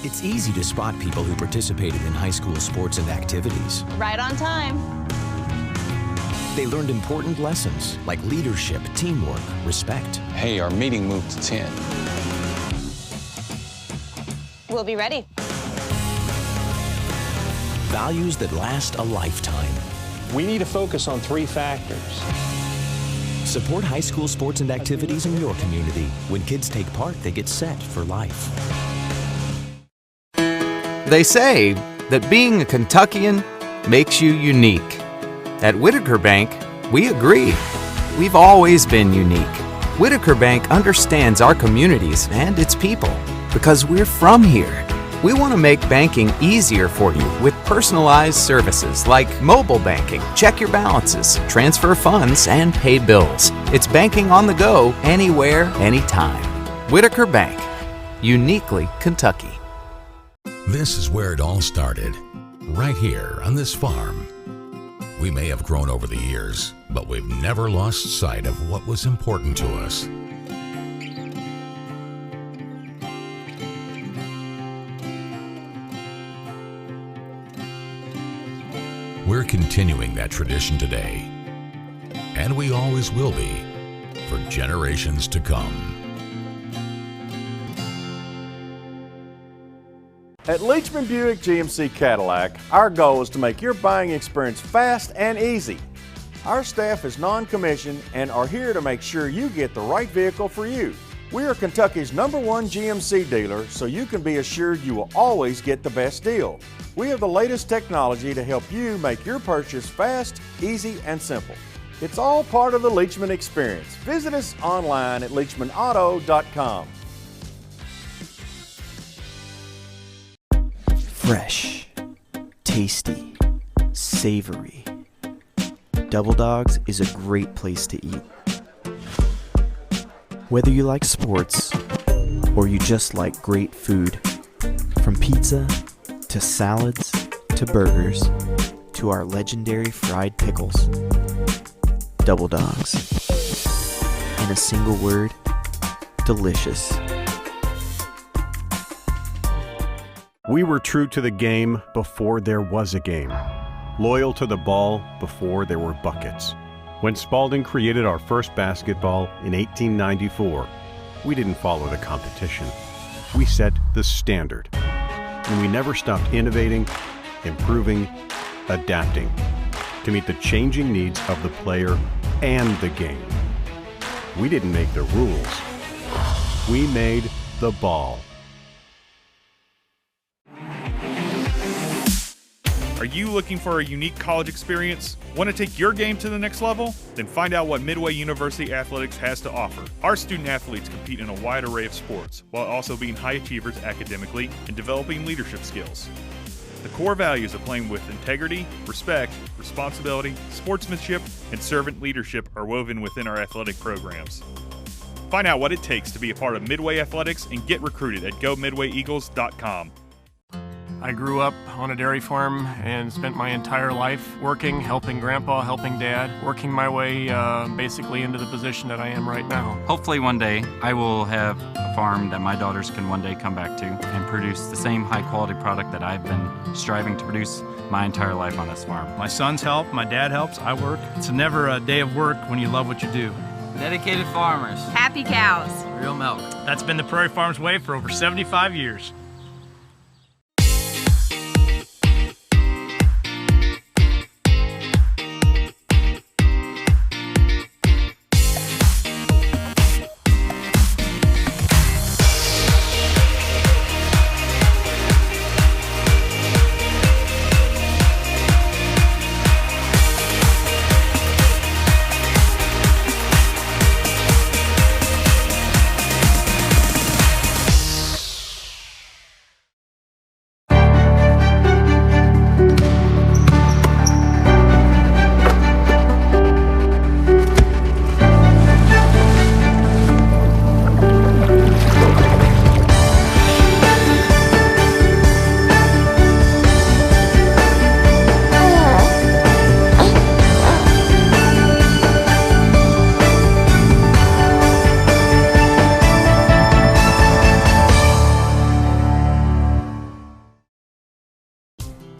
It's easy to spot people who participated in high school sports and activities. Right on time. They learned important lessons like leadership, teamwork, respect. Hey, our meeting moved to 10. We'll be ready. Values that last a lifetime. We need to focus on 3 factors. Support high school sports and activities in your community. When kids take part, they get set for life. They say that being a Kentuckian makes you unique. At Whitaker Bank, we agree. We've always been unique. Whitaker Bank understands our communities and its people because we're from here. We want to make banking easier for you with personalized services like mobile banking, check your balances, transfer funds, and pay bills. It's banking on the go, anywhere, anytime. Whitaker Bank, uniquely Kentucky. This is where it all started, right here on this farm. We may have grown over the years, but we've never lost sight of what was important to us. We're continuing that tradition today, and we always will be for generations to come. At Leachman Buick GMC Cadillac, our goal is to make your buying experience fast and easy. Our staff is non-commissioned and are here to make sure you get the right vehicle for you. We are Kentucky's #1 GMC dealer, so you can be assured you will always get the best deal. We have the latest technology to help you make your purchase fast, easy, and simple. It's all part of the Leachman experience. Visit us online at leachmanauto.com. Fresh, tasty, savory. Double Dogs is a great place to eat. Whether you like sports or you just like great food, from pizza to salads to burgers to our legendary fried pickles. Double Dogs. In a single word, delicious. We were true to the game before there was a game. Loyal to the ball before there were buckets. When Spalding created our first basketball in 1894, we didn't follow the competition. We set the standard. And we never stopped innovating, improving, adapting to meet the changing needs of the player and the game. We didn't make the rules. We made the ball. Are you looking for a unique college experience? Want to take your game to the next level? Then find out what Midway University Athletics has to offer. Our student athletes compete in a wide array of sports, while also being high achievers academically and developing leadership skills. The core values of playing with integrity, respect, responsibility, sportsmanship, and servant leadership are woven within our athletic programs. Find out what it takes to be a part of Midway Athletics and get recruited at GoMidwayEagles.com. I grew up on a dairy farm and spent my entire life working, helping Grandpa, helping Dad, working my way basically into the position that I am right now. Hopefully one day I will have a farm that my daughters can one day come back to and produce the same high quality product that I've been striving to produce my entire life on this farm. My sons help, my dad helps, I work. It's never a day of work when you love what you do. Dedicated farmers. Happy cows. Real milk. That's been the Prairie Farms way for over 75 years.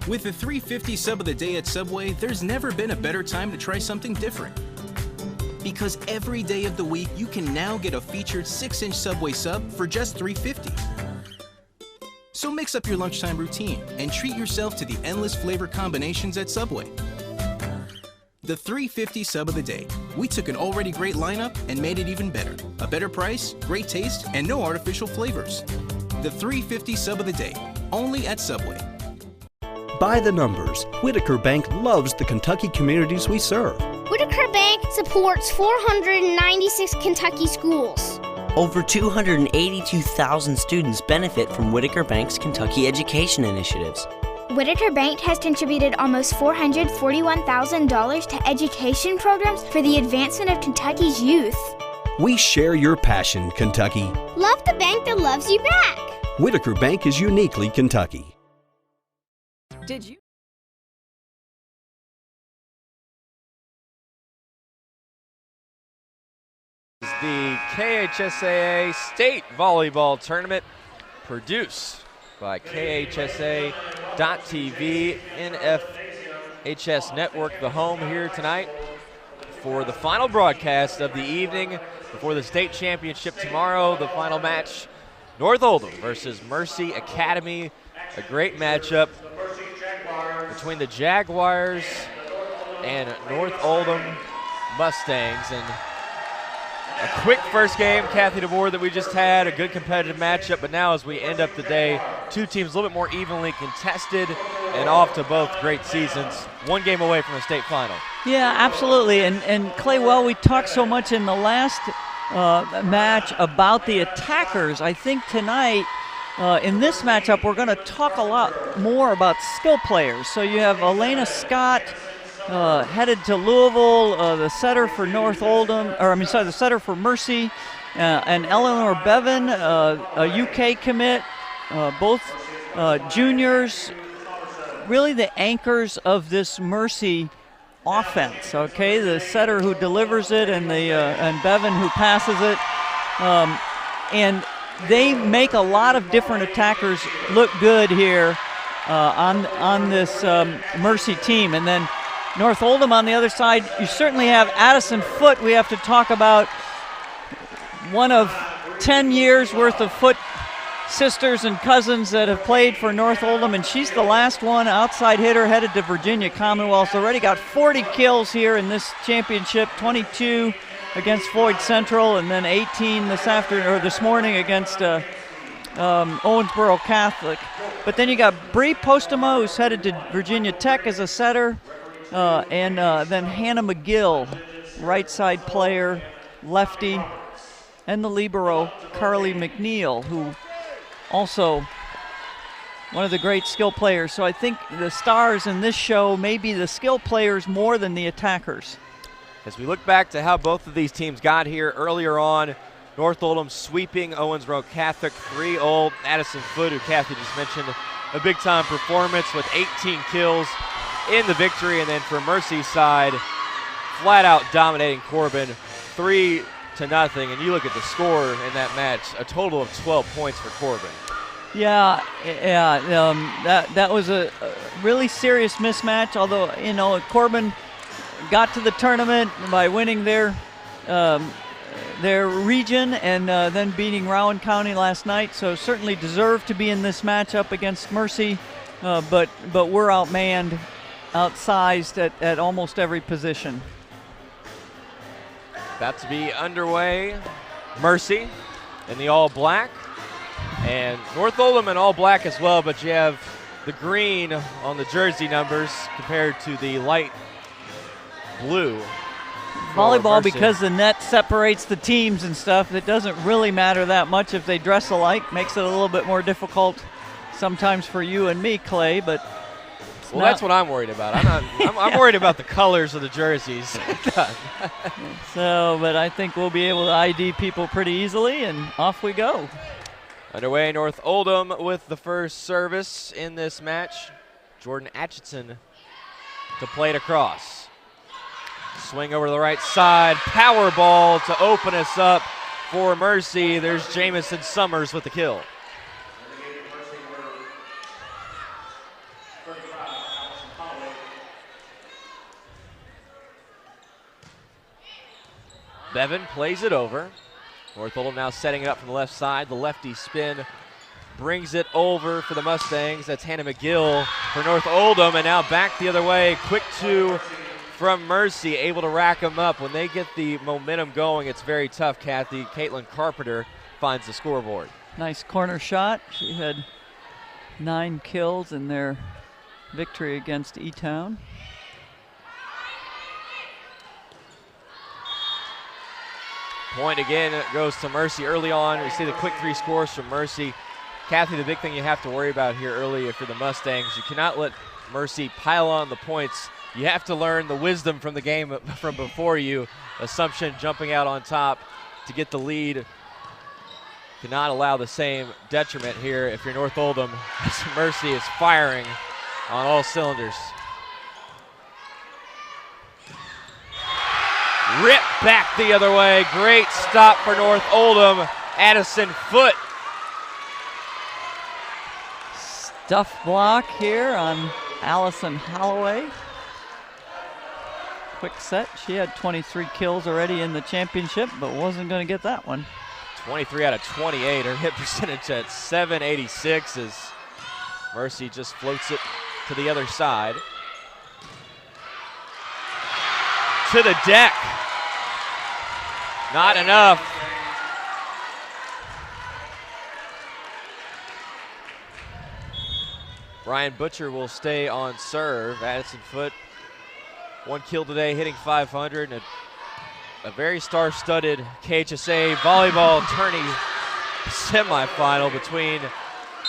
With the $3.50 sub of the day at Subway, there's never been a better time to try something different. Because every day of the week, you can now get a featured 6-inch Subway sub for just $3.50. So mix up your lunchtime routine and treat yourself to the endless flavor combinations at Subway. The $3.50 sub of the day. We took an already great lineup and made it even better. A better price, great taste, and no artificial flavors. The $3.50 sub of the day. Only at Subway. By the numbers, Whitaker Bank loves the Kentucky communities we serve. Whitaker Bank supports 496 Kentucky schools. Over 282,000 students benefit from Whitaker Bank's Kentucky education initiatives. Whitaker Bank has contributed almost $441,000 to education programs for the advancement of Kentucky's youth. We share your passion, Kentucky. Love the bank that loves you back. Whitaker Bank is uniquely Kentucky. Did you? The KHSAA State Volleyball Tournament produced by KHSA.TV, NFHS Network, the home here tonight for the final broadcast of the evening before the state championship tomorrow. The final match, North Oldham versus Mercy Academy. A great matchup between the Jaguars and North Oldham Mustangs. And a quick first game, Kathy DeBoer, that we just had, a good competitive matchup, but now as we end up the day, two teams a little bit more evenly contested and off to both great seasons, one game away from a state final. Yeah, absolutely. And Clay, well, we talked so much in the last match about the attackers. I think tonight, in this matchup, we're going to talk a lot more about skill players. So you have Elena Scott, headed to Louisville, the setter for North Oldham, the setter for Mercy, and Eleanor Bevan, a UK commit, both juniors, really the anchors of this Mercy offense. Okay, the setter who delivers it, and Bevan who passes it, and they make a lot of different attackers look good here on this Mercy team, and then North Oldham on the other side, you certainly have Addison Foote. We have to talk about one of 10 years worth of Foote sisters and cousins that have played for North Oldham, and she's the last one, outside hitter, headed to Virginia Commonwealth. Already got 40 kills here in this championship, 22 against Floyd Central, and then 18 this morning against Owensboro Catholic. But then you got Bree Postema, who's headed to Virginia Tech as a setter. And then Hannah McGill, right side player, lefty, and the libero, Carly McNeil, who also one of the great skill players. So I think the stars in this show may be the skill players more than the attackers. As we look back to how both of these teams got here earlier on, North Oldham sweeping Owensboro Catholic 3-0. Addison Foote, who Kathy just mentioned, a big-time performance with 18 kills in the victory, and then for Mercy's side, flat out dominating Corbin 3-0. And you look at the score in that match, a total of 12 points for Corbin. Yeah, that was a really serious mismatch. Although Corbin got to the tournament by winning their region and then beating Rowan County last night, so certainly deserved to be in this matchup against Mercy. But we're outmanned, outsized at almost every position. About to be underway. Mercy in the all black, and North Oldham in all black as well, but you have the green on the jersey numbers compared to the light blue. Volleyball, because the net separates the teams and stuff, it doesn't really matter that much if they dress alike. Makes it a little bit more difficult sometimes for you and me, Clay, but well, that's what I'm worried about. I'm worried about the colors of the jerseys. But I think we'll be able to ID people pretty easily, and off we go. Underway, North Oldham with the first service in this match. Jordan Atchison to play it across. Swing over to the right side, power ball to open us up for Mercy. There's Jamison Summers with the kill. Bevan plays it over. North Oldham now setting it up from the left side. The lefty spin brings it over for the Mustangs. That's Hannah McGill for North Oldham, and now back the other way. Quick two from Mercy, able to rack them up. When they get the momentum going, it's very tough, Kathy. Caitlin Carpenter finds the scoreboard. Nice corner shot. She had 9 kills in their victory against E-Town. Point again goes to Mercy early on. We see the quick 3 scores from Mercy. Kathy, the big thing you have to worry about here early for the Mustangs, you cannot let Mercy pile on the points. You have to learn the wisdom from the game from before you. Assumption jumping out on top to get the lead. Cannot allow the same detriment here if you're North Oldham. Mercy is firing on all cylinders. Rip back the other way. Great stop for North Oldham. Addison Foote. Stuff block here on Allison Holloway. Quick set. She had 23 kills already in the championship, but wasn't going to get that one. 23 out of 28. Her hit percentage at 786 as Mercy just floats it to the other side. To the deck. Not enough. Brian Butcher will stay on serve. Addison Foote, 1 kill today, hitting .500, and a very star-studded KHSA volleyball tourney semifinal between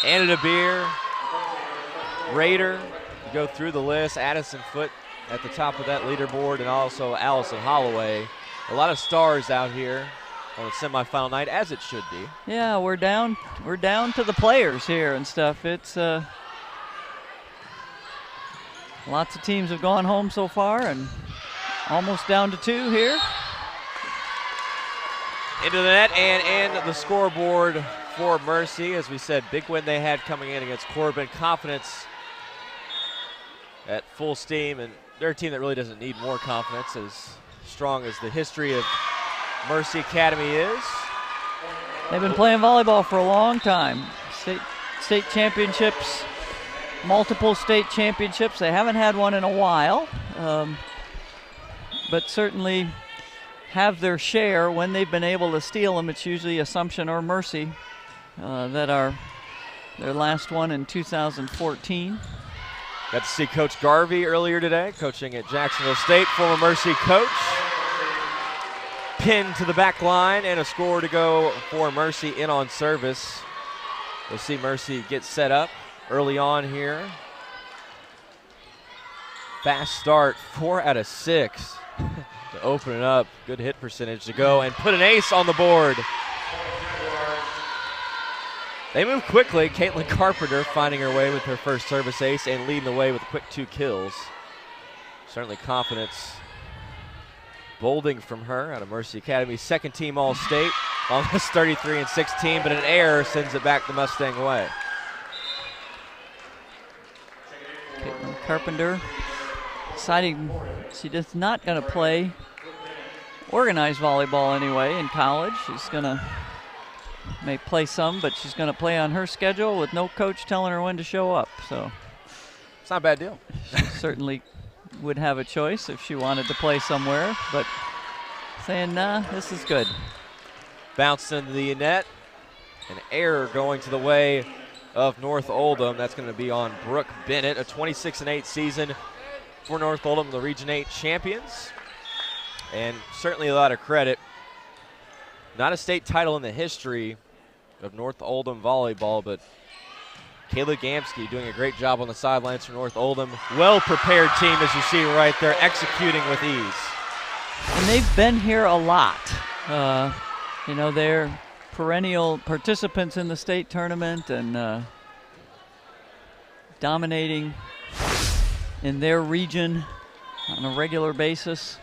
Anna DeBeer, Raider. You go through the list. Addison Foote at the top of that leaderboard, and also Allison Holloway. A lot of stars out here on the semifinal night, as it should be. Yeah, we're down to the players here and stuff. It's lots of teams have gone home so far, and almost down to 2 here. Into the net and in the scoreboard for Mercy. As we said, big win they had coming in against Corbin. Confidence at full steam, and they're a team that really doesn't need more confidence, as strong as the history of Mercy Academy is. They've been playing volleyball for a long time. State championships, multiple state championships. They haven't had one in a while, but certainly have their share when they've been able to steal them. It's usually Assumption or Mercy that are their last one in 2014. Got to see Coach Garvey earlier today, coaching at Jacksonville State, former Mercy coach. Pin to the back line and a score to go for Mercy in on service. We'll see Mercy get set up early on here. Fast start, 4 out of 6 to open it up. Good hit percentage to go and put an ace on the board. They move quickly. Caitlin Carpenter finding her way with her first service ace and leading the way with a quick 2 kills. Certainly confidence bolding from her out of Mercy Academy. Second team All-State, almost 33 and 16, but an error sends it back the Mustang way. Caitlin Carpenter deciding she's not going to play organized volleyball anyway in college. She's going to may play some, but she's going to play on her schedule with no coach telling her when to show up. So it's not a bad deal. She certainly would have a choice if she wanted to play somewhere, but saying, nah, this is good. Bounced into the net. An error going to the way of North Oldham. That's going to be on Brooke Bennett. A 26-8 season for North Oldham, the Region 8 champions. And certainly a lot of credit. Not a state title in the history of North Oldham volleyball, but Kayla Gamsky doing a great job on the sidelines for North Oldham. Well-prepared team, as you see right there, executing with ease. And they've been here a lot. You know, they're perennial participants in the state tournament and dominating in their region on a regular basis.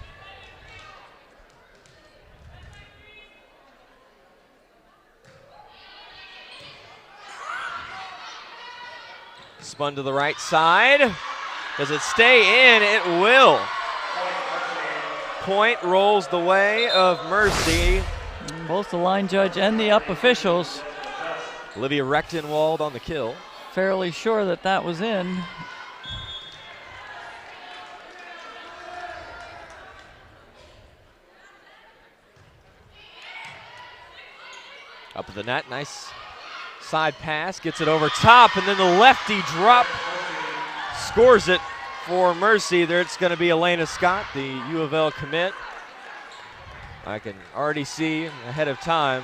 Spun to the right side. Does it stay in? It will. Point rolls the way of Mercy. Both the line judge and the up officials. Olivia Rechtenwald on the kill. Fairly sure that that was in. Up at the net, nice side pass, gets it over top, and then the lefty drop scores it for Mercy. There it's going to be Elena Scott, the U of L commit. I can already see ahead of time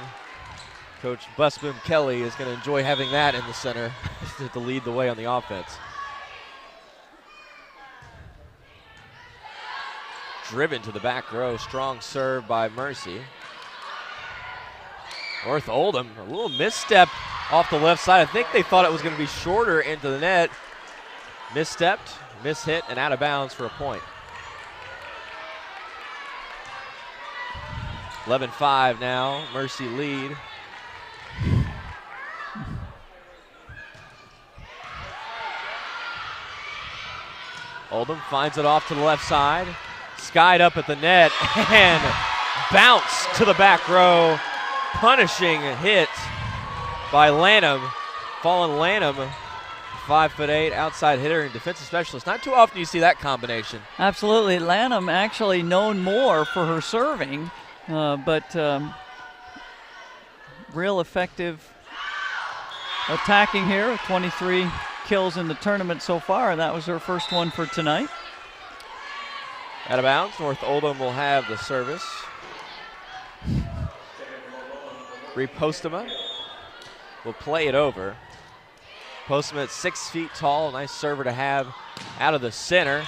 Coach Busboom Kelly is going to enjoy having that in the center to lead the way on the offense. Driven to the back row, strong serve by Mercy. North Oldham, a little misstep off the left side. I think they thought it was going to be shorter into the net. Misstepped, mishit, and out of bounds for a point. 11-5 now, Mercy lead. Oldham finds it off to the left side. Skied up at the net and bounce to the back row. Punishing hit by Lanham. Fallen Lanham, 5'8", outside hitter and defensive specialist. Not too often you see that combination. Absolutely. Lanham actually known more for her serving, but real effective attacking here. 23 kills in the tournament so far, and that was her first one for tonight. Out of bounds, North Oldham will have the service. Postema will play it over. Postema at 6 feet tall, nice server to have out of the center.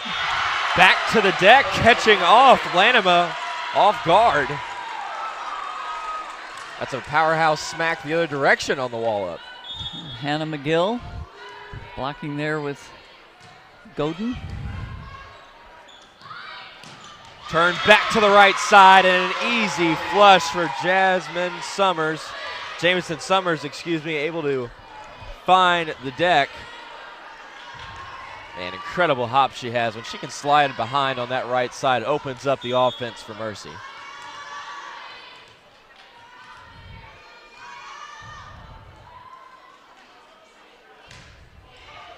Back to the deck, catching off Lanham off guard. That's a powerhouse smack the other direction on the wall up. Hannah McGill blocking there with Godin. Turn back to the right side and an easy flush for Jamison Summers, able to find the deck. Man, incredible hop she has. When she can slide behind on that right side, it opens up the offense for Mercy.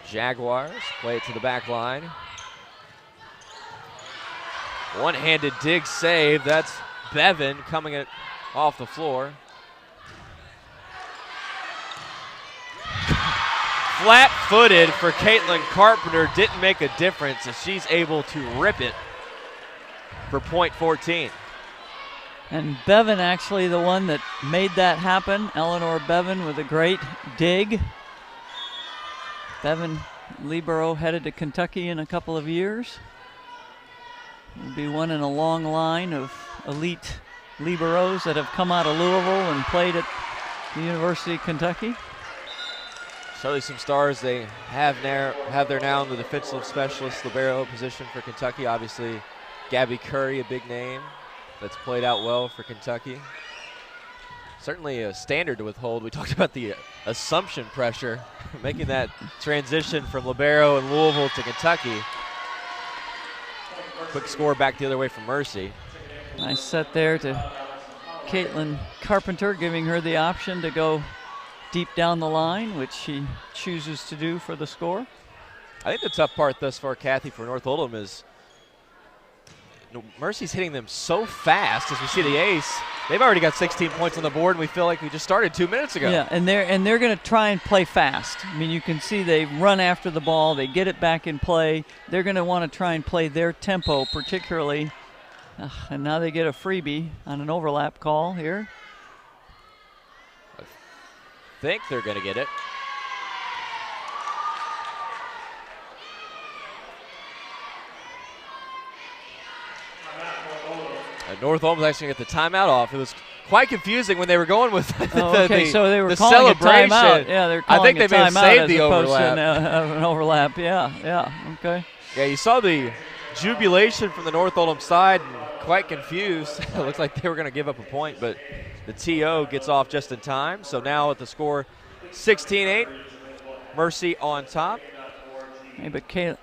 Jaguars play it to the back line. One-handed dig save. That's Bevan coming it off the floor. Flat-footed for Caitlin Carpenter. Didn't make a difference as she's able to rip it for point 14. And Bevan actually the one that made that happen. Eleanor Bevan with a great dig. Bevan, libero, headed to Kentucky in a couple of years. Will be one in a long line of elite liberos that have come out of Louisville and played at the University of Kentucky. Certainly some stars they have there now in the defensive specialist libero position for Kentucky. Obviously, Gabby Curry, a big name that's played out well for Kentucky. Certainly a standard to withhold. We talked about the assumption pressure, making that transition from libero in Louisville to Kentucky. Quick score back the other way from Mercy. Nice set there to Caitlin Carpenter, giving her the option to go deep down the line, which she chooses to do for the score. I think the tough part thus far, Kathy, for North Oldham is Mercy's hitting them so fast. As we see the ace, they've already got 16 points on the board, and we feel like we just started 2 minutes ago. Yeah, and they're going to try and play fast. I mean, you can see they run after the ball, they get it back in play. They're going to want to try and play their tempo, particularly. And now they get a freebie on an overlap call here. I think they're going to get it. North Oldham's actually going to get the timeout off. It was quite confusing when they were going with so they were the calling celebration. A timeout. Yeah, they're calling I think they may have saved the overlap. An overlap. Yeah, okay. Yeah, you saw the jubilation from the North Oldham side, and quite confused. It looked like they were going to give up a point, but the TO gets off just in time. So now at the score 16-8, Mercy on top. Maybe Kayla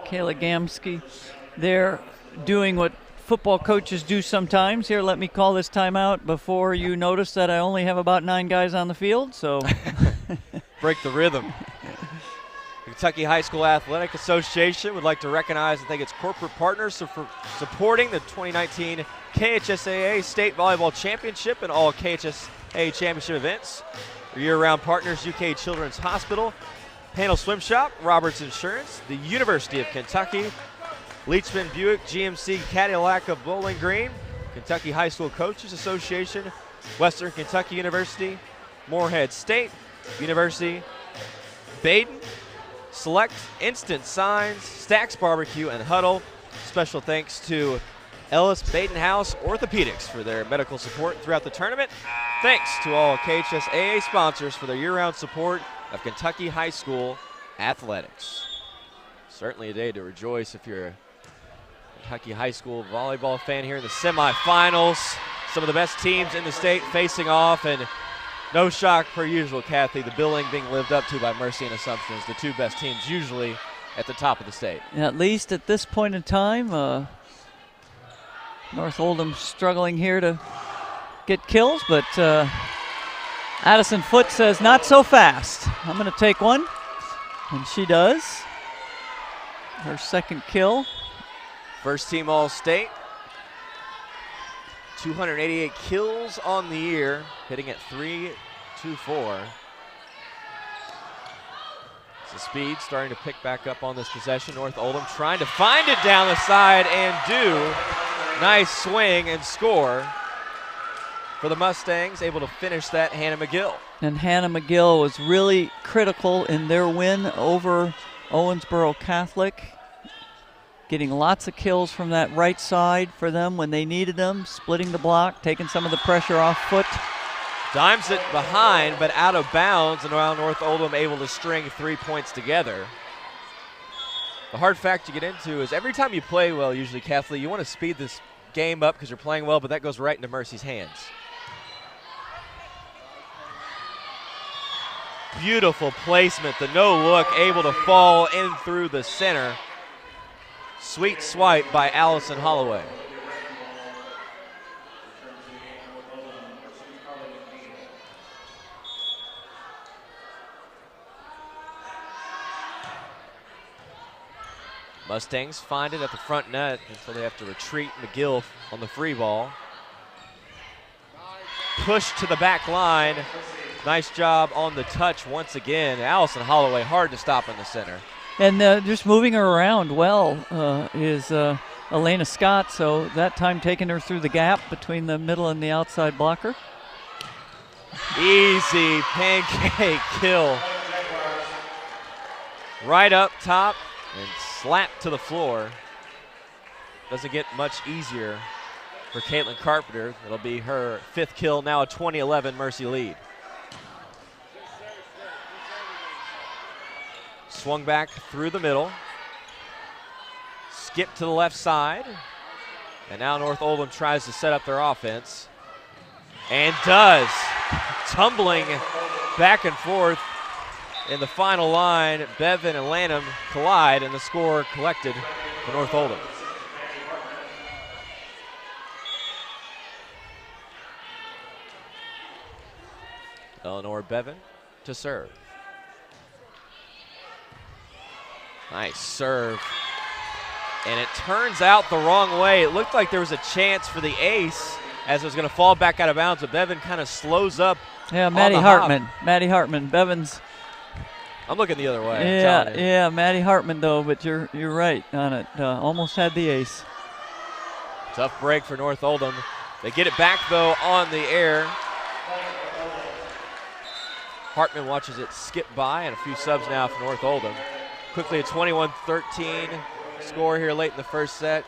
Gamsky. They're doing what football coaches do sometimes. Here, let me call this timeout before you notice that I only have about 9 guys on the field. So break the rhythm. The Kentucky High School Athletic Association would like to recognize and thank its corporate partners for supporting the 2019 KHSAA State Volleyball Championship and all KHSAA Championship events. Our year-round partners, UK Children's Hospital, Panel Swim Shop, Roberts Insurance, the University of Kentucky, Leachman Buick GMC Cadillac of Bowling Green, Kentucky High School Coaches Association, Western Kentucky University, Morehead State University, Baden, Select Instant Signs, Stacks Barbecue, and Huddle. Special thanks to Ellis Badenhouse Orthopedics for their medical support throughout the tournament. Thanks to all KHSAA sponsors for their year-round support of Kentucky High School athletics. Certainly a day to rejoice if you're a Kentucky High School volleyball fan here in the semifinals. Some of the best teams in the state facing off, and no shock per usual, Kathy, the billing being lived up to by Mercy and Assumption is the 2 best teams usually at the top of the state. At least at this point in time, North Oldham struggling here to get kills, but Addison Foote says not so fast. I'm going to take one, and she does. Her second kill. First team All-State. 288 kills on the year, hitting at .324. The speed starting to pick back up on this possession. North Oldham trying to find it down the side and do. Nice swing and score for the Mustangs, able to finish that, Hannah McGill. And Hannah McGill was really critical in their win over Owensboro Catholic, getting lots of kills from that right side for them when they needed them, splitting the block, taking some of the pressure off Foote. Dimes it behind, but out of bounds, and now North Oldham able to string 3 points together. The hard fact you get into is every time you play well, usually, Kathleen, you want to speed this game up because you're playing well, but that goes right into Mercy's hands. Beautiful placement, the no-look able to fall in through the center. Sweet swipe by Allison Holloway. Mustangs find it at the front net until they have to retreat. McGill on the free ball. Push to the back line. Nice job on the touch once again. Allison Holloway hard to stop in the center. And just moving her around well is Elena Scott, so that time taking her through the gap between the middle and the outside blocker. Easy pancake kill. Right up top and slapped to the floor. Doesn't get much easier for Caitlin Carpenter. It'll be her 5th kill, now a 20-11 Mercy lead. Swung back through the middle. Skip to the left side. And now North Oldham tries to set up their offense. And does. Tumbling back and forth in the final line. Bevan and Lanham collide, and the score collected for North Oldham. Eleanor Bevan to serve. Nice serve. And it turns out the wrong way. It looked like there was a chance for the ace as it was going to fall back out of bounds, but Bevan kind of slows up. Yeah, Maddie Hartman. Maddie Hartman. Bevan's. I'm looking the other way. Yeah, Maddie Hartman though, but you're right on it. Almost had the ace. Tough break for North Oldham. They get it back though on the air. Hartman watches it skip by, and a few subs now for North Oldham. Quickly a 21-13 score here late in the first set.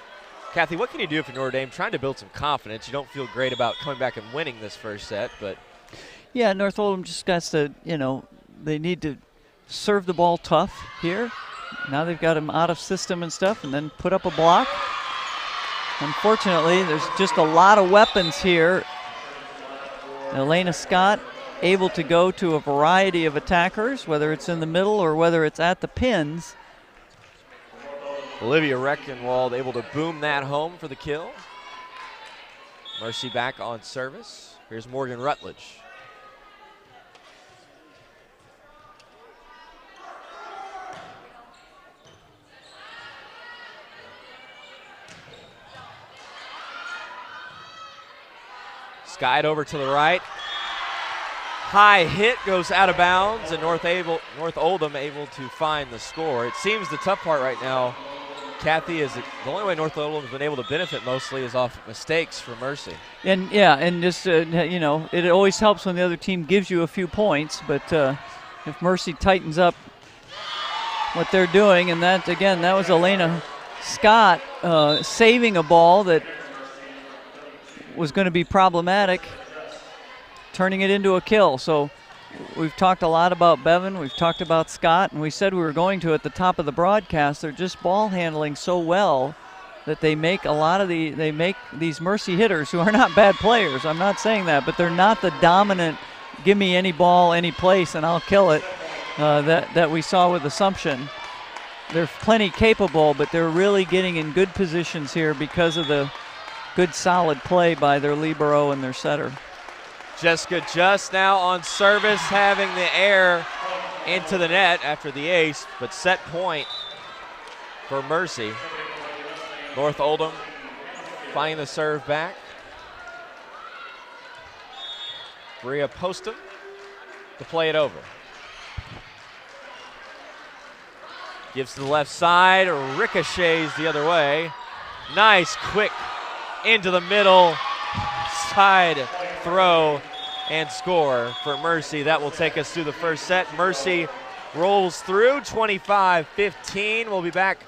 Kathy, what can you do for Notre Dame? Trying to build some confidence. You don't feel great about coming back and winning this first set, but. Yeah, North Oldham just got to, they need to serve the ball tough here. Now they've got him out of system and stuff, and then put up a block. Unfortunately, there's just a lot of weapons here. Elena Scott able to go to a variety of attackers, whether it's in the middle or whether it's at the pins. Olivia Reckenwald able to boom that home for the kill. Mercy back on service. Here's Morgan Rutledge. Skied over to the right. High hit goes out of bounds, and North Oldham able to find the score. It seems the tough part right now, Kathy, is that the only way North Oldham has been able to benefit mostly is off mistakes for Mercy. And yeah, and just you know, it always helps when the other team gives you a few points. But if Mercy tightens up what they're doing, and that again, that was Elena Scott saving a ball that was going to be problematic, turning it into a kill. So we've talked a lot about Bevan, we've talked about Scott, and we said we were going to at the top of the broadcast. They're just ball handling so well that they make these Mercy hitters, who are not bad players, I'm not saying that, but they're not the dominant, give me any ball, any place, and I'll kill it, that we saw with Assumption. They're plenty capable, but they're really getting in good positions here because of the good solid play by their libero and their setter. Jessica just now on service, having the air into the net after the ace, but set point for Mercy. North Oldham finding the serve back. Bria Postum to play it over. Gives to the left side, ricochets the other way. Nice quick into the middle, side throw and score for Mercy. That will take us through the first set. Mercy rolls through 25-15. We'll be back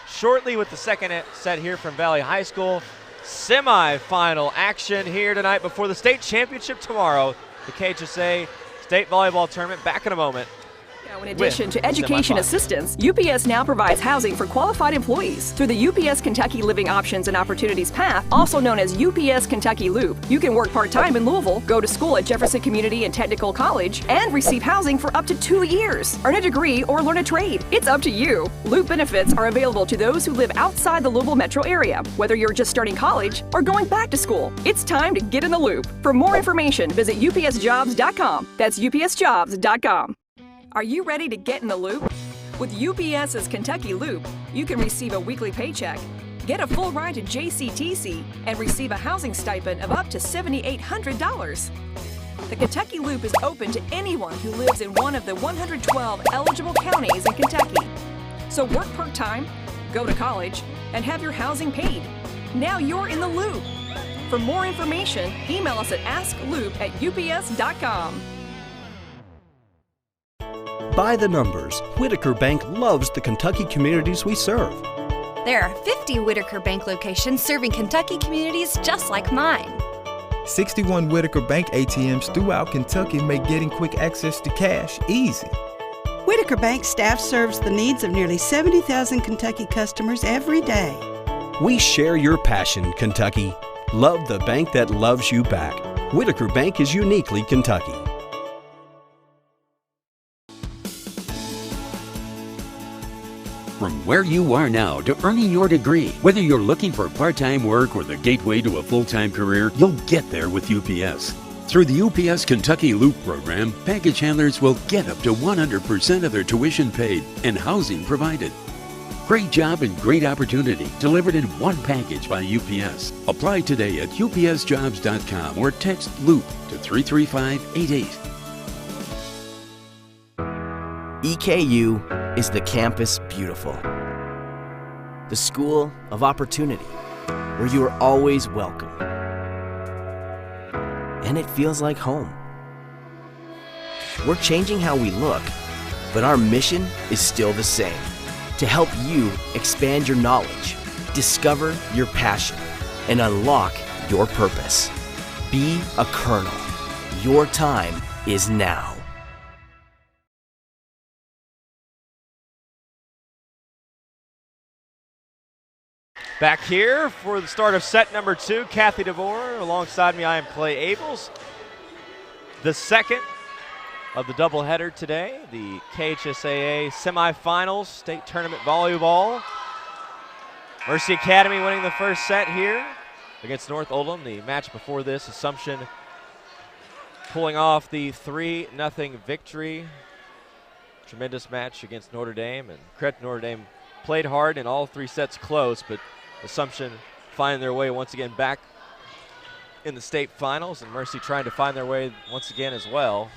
shortly with the second set here from Valley High School. Semi-final action here tonight before the state championship tomorrow. The KHSA State Volleyball Tournament. Back in a moment. In addition to education assistance, UPS now provides housing for qualified employees. Through the UPS Kentucky Living Options and Opportunities Path, also known as UPS Kentucky Loop, you can work part-time in Louisville, go to school at Jefferson Community and Technical College, and receive housing for up to 2 years. Earn a degree or learn a trade. It's up to you. Loop benefits are available to those who live outside the Louisville metro area, whether you're just starting college or going back to school. It's time to get in the loop. For more information, visit upsjobs.com. That's upsjobs.com. Are you ready to get in the loop? With UPS's Kentucky Loop, you can receive a weekly paycheck, get a full ride to JCTC, and receive a housing stipend of up to $7,800. The Kentucky Loop is open to anyone who lives in one of the 112 eligible counties in Kentucky. So work part-time, go to college, and have your housing paid. Now you're in the loop. For more information, email us at askloop@ups.com. By the numbers, Whitaker Bank loves the Kentucky communities we serve. There are 50 Whitaker Bank locations serving Kentucky communities just like mine. 61 Whitaker Bank ATMs throughout Kentucky make getting quick access to cash easy. Whitaker Bank staff serves the needs of nearly 70,000 Kentucky customers every day. We share your passion, Kentucky. Love the bank that loves you back. Whitaker Bank is uniquely Kentucky. From where you are now to earning your degree, whether you're looking for part-time work or the gateway to a full-time career, you'll get there with UPS. Through the UPS Kentucky Loop program, package handlers will get up to 100% of their tuition paid and housing provided. Great job and great opportunity delivered in one package by UPS. Apply today at upsjobs.com or text LOOP to 33588. EKU is the campus beautiful. The school of opportunity, where you are always welcome. And it feels like home. We're changing how we look, but our mission is still the same. To help you expand your knowledge, discover your passion, and unlock your purpose. Be a Colonel. Your time is now. Back here for the start of set number 2, Kathy DeVore. Alongside me, I am Clay Abels. The second of the doubleheader today, the KHSAA semifinals, state tournament volleyball. Mercy Academy winning the first set here against North Oldham. The match before this, Assumption pulling off the 3-0 victory. Tremendous match against Notre Dame, and credit to Notre Dame, played hard in all 3 sets close, but Assumption finding their way once again back in the state finals, and Mercy trying to find their way once again as well.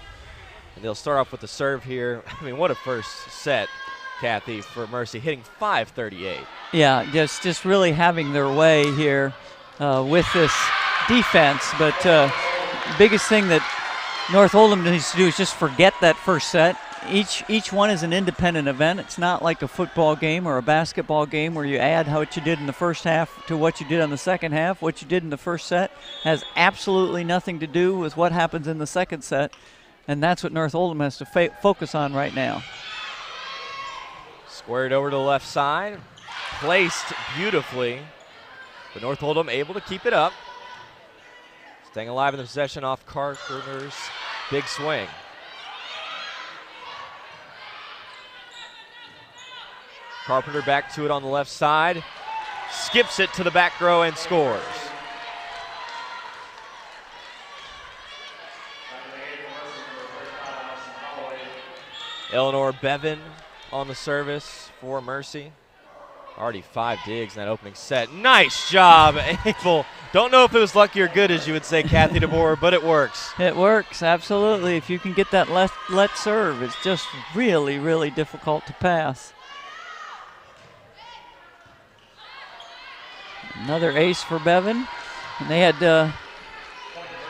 And they'll start off with the serve here. I mean, what a first set, Kathy, for Mercy, hitting 538. Yeah, just really having their way here with this defense. But biggest thing that North Oldham needs to do is just forget that first set. Each one is an independent event. It's not like a football game or a basketball game where you add what you did in the first half to what you did on the second half. What you did in the first set has absolutely nothing to do with what happens in the second set, and that's what North Oldham has to focus on right now. Squared over to the left side, placed beautifully, but North Oldham able to keep it up. Staying alive in the possession off Carpenter's big swing. Carpenter back to it on the left side, skips it to the back row and scores. Eleanor Bevan on the service for Mercy. Already 5 digs in that opening set. Nice job, Abel. Don't know if it was lucky or good, as you would say, Kathy DeBoer, but it works. It works, absolutely. If you can get that let serve, it's just really, really difficult to pass. Another ace for Bevan. And they had,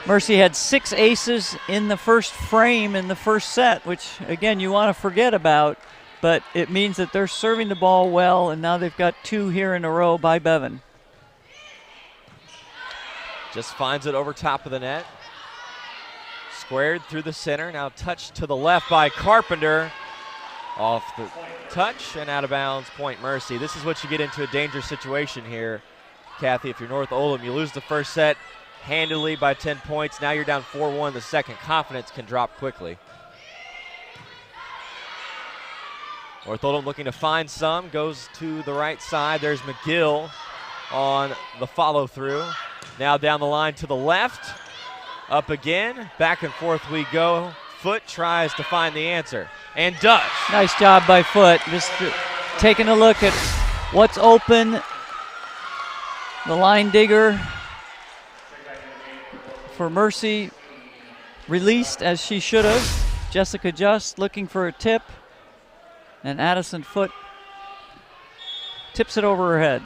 Mercy had 6 aces in the first frame in the first set, which, again, you want to forget about, but it means that they're serving the ball well, and now they've got 2 here in a row by Bevan. Just finds it over top of the net. Squared through the center, now touched to the left by Carpenter. Off the touch and out of bounds, point Mercy. This is what you get into a dangerous situation here, Kathy. If you're North Oldham, you lose the first set handily by 10 points. Now you're down 4-1 the second. Confidence can drop quickly. North Oldham looking to find some, goes to the right side. There's McGill on the follow through. Now down the line to the left. Up again, back and forth we go. Foot tries to find the answer and does. Nice job by Foot, just taking a look at what's open. The line digger for Mercy released as she should have. Jessica Just looking for a tip, and Addison Foot tips it over her head.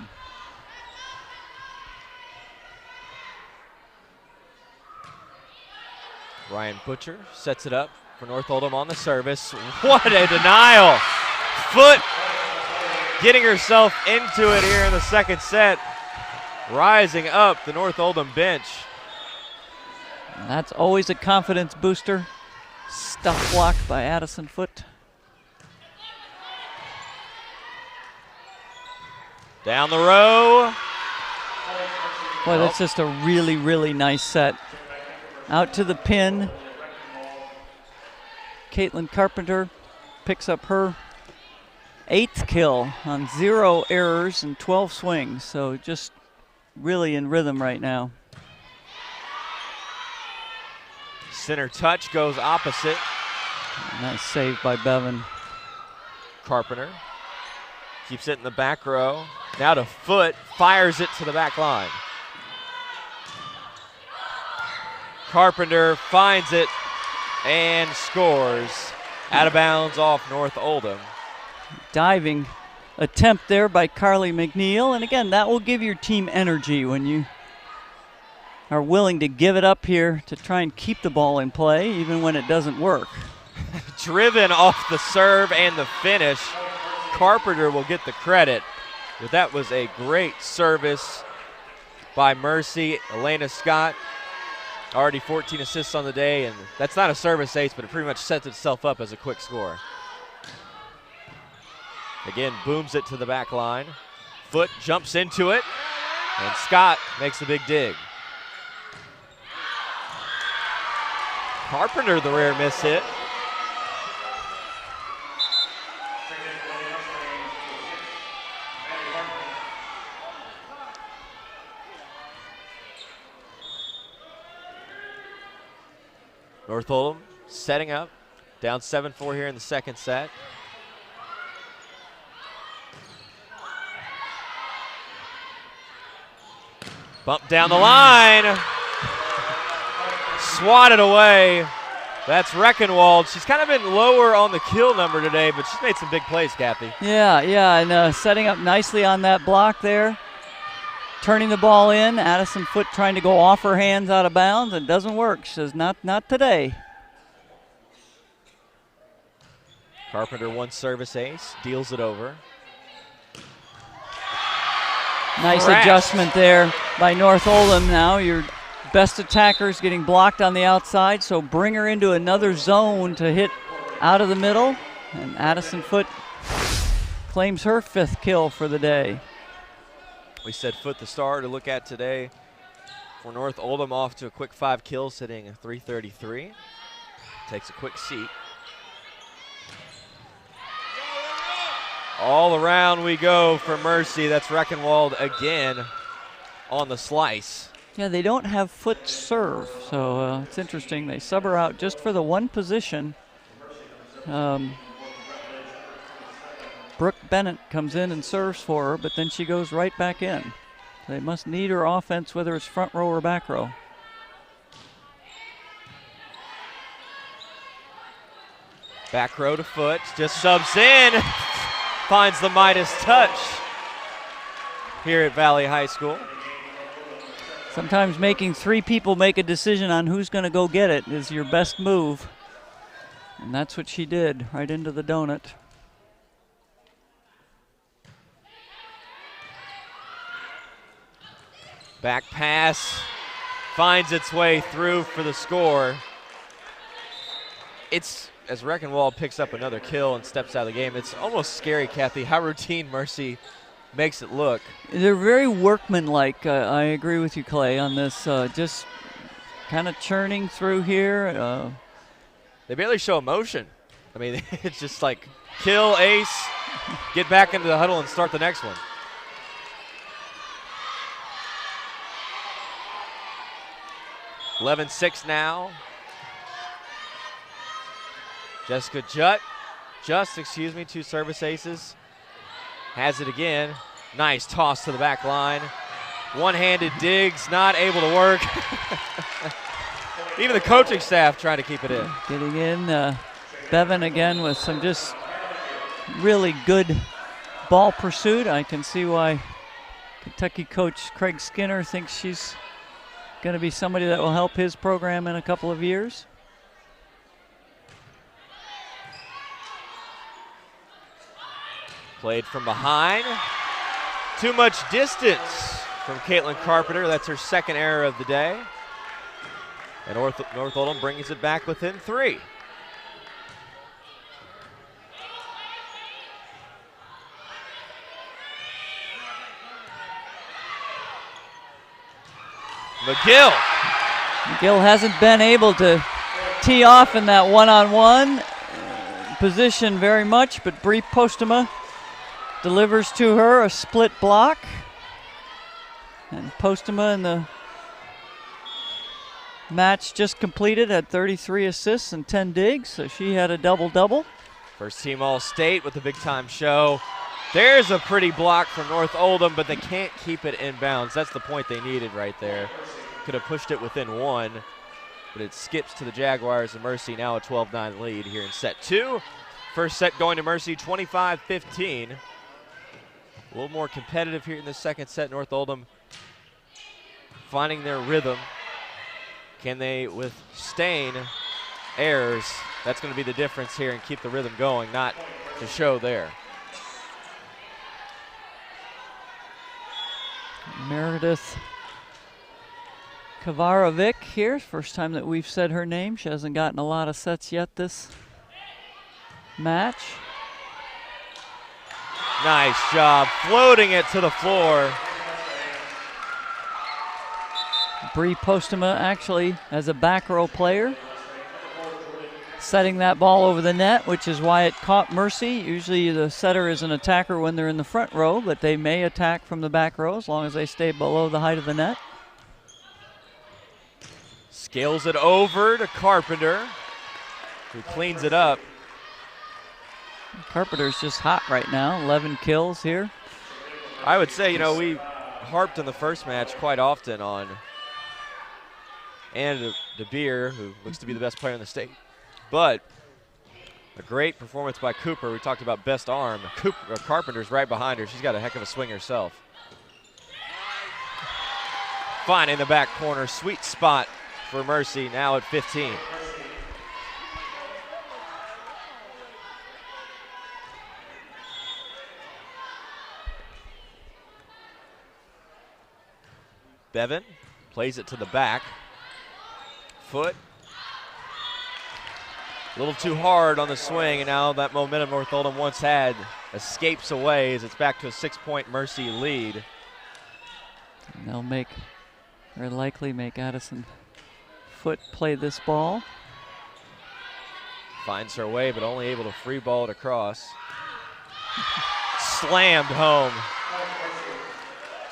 Ryan Butcher sets it up for North Oldham on the service. What a denial! Foot getting herself into it here in the second set. Rising up the North Oldham bench. And that's always a confidence booster. Stuff block by Addison Foot. Down the row. Boy, that's just a really, really nice set. Out to the pin. Caitlin Carpenter picks up her 8th kill on 0 errors and 12 swings. So just really in rhythm right now. Center touch goes opposite. Nice save by Bevan. Carpenter keeps it in the back row. Now to Foot, fires it to the back line. Carpenter finds it and scores. Out of bounds off North Oldham. Diving attempt there by Carly McNeil, and again, that will give your team energy when you are willing to give it up here to try and keep the ball in play, even when it doesn't work. Driven off the serve and the finish. Carpenter will get the credit, but that was a great service by Mercy. Elena Scott, already 14 assists on the day, and that's not a service ace, but it pretty much sets itself up as a quick score. Again, booms it to the back line. Foot jumps into it, and Scott makes the big dig. Carpenter, the rare miss hit. North Oldham setting up, down 7-4 here in the second set. Bump down the line. Swatted away. That's Reckenwald. She's kind of been lower on the kill number today, but she's made some big plays, Kathy. Yeah, and setting up nicely on that block there. Turning the ball in. Addison Foote trying to go off her hands out of bounds. It doesn't work. She says, not today. Carpenter one service ace, deals it over. Nice adjustment there by North Oldham now. Your best attacker's getting blocked on the outside, so bring her into another zone to hit out of the middle. And Addison Foote claims her 5th kill for the day. We said Foote the star to look at today for North Oldham, off to a quick 5 kills, sitting at 333. Takes a quick seat. All around we go for Mercy. That's Reckenwald again on the slice. Yeah, they don't have Foote serve, so it's interesting. They sub her out just for the one position. Brooke Bennett comes in and serves for her, but then she goes right back in. They must need her offense, whether it's front row or back row. Back row to Foote, just subs in. Finds the Midas touch here at Valley High School. Sometimes making 3 people make a decision on who's going to go get it is your best move. And that's what she did, right into the donut. Back pass finds its way through for the score. It's, as Reckenwald picks up another kill and steps out of the game, it's almost scary, Kathy, how routine Mercy makes it look. They're very workmanlike. I agree with you, Clay, on this. Just kind of churning through here. They barely show emotion. I mean, it's just like kill, ace, get back into the huddle and start the next one. (11-6) now. Jessica Just, 2 service aces. Has it again. Nice toss to the back line. One-handed digs, not able to work. Even the coaching staff trying to keep it in. Getting in, Bevan again with some just really good ball pursuit. I can see why Kentucky coach Craig Skinner thinks she's going to be somebody that will help his program in a couple of years. Played from behind. Too much distance from Caitlin Carpenter. That's her 2nd error of the day. And North Oldham brings it back within 3. McGill hasn't been able to tee off in that one-on-one position very much, but Bree Postema delivers to her a split block. And Postema in the match just completed had 33 assists and 10 digs, so she had a double-double. First team All-State with a big-time show. There's a pretty block from North Oldham, but they can't keep it in bounds. That's the point they needed right there. Could have pushed it within 1, but it skips to the Jaguars, and Mercy now a 12-9 lead here in set 2. First set going to Mercy, 25-15. A little more competitive here in the second set. North Oldham finding their rhythm. Can they withstand errors? That's going to be the difference here and keep the rhythm going, not the show there. Meredith Kavarovic here. First time that we've said her name. She hasn't gotten a lot of sets yet this match. Nice job floating it to the floor. Bree Postema actually as a back row player setting that ball over the net, which is why it caught Mercy. Usually the setter is an attacker when they're in the front row, but they may attack from the back row as long as they stay below the height of the net. Scales it over to Carpenter, who cleans it up. Carpenter's just hot right now, 11 kills here. I would say, we harped in the first match quite often on Anna DeBeer, who looks to be the best player in the state. But a great performance by Cooper. We talked about best arm. Carpenter's right behind her. She's got a heck of a swing herself. Finding the back corner, sweet spot for Mercy, now at 15. Bevan plays it to the back. Foot. A little too hard on the swing, and now that momentum North Oldham once had escapes away as it's back to a 6-point Mercy lead. And they'll very likely make Addison Foot play this ball. Finds her way, but only able to free ball it across. Slammed home.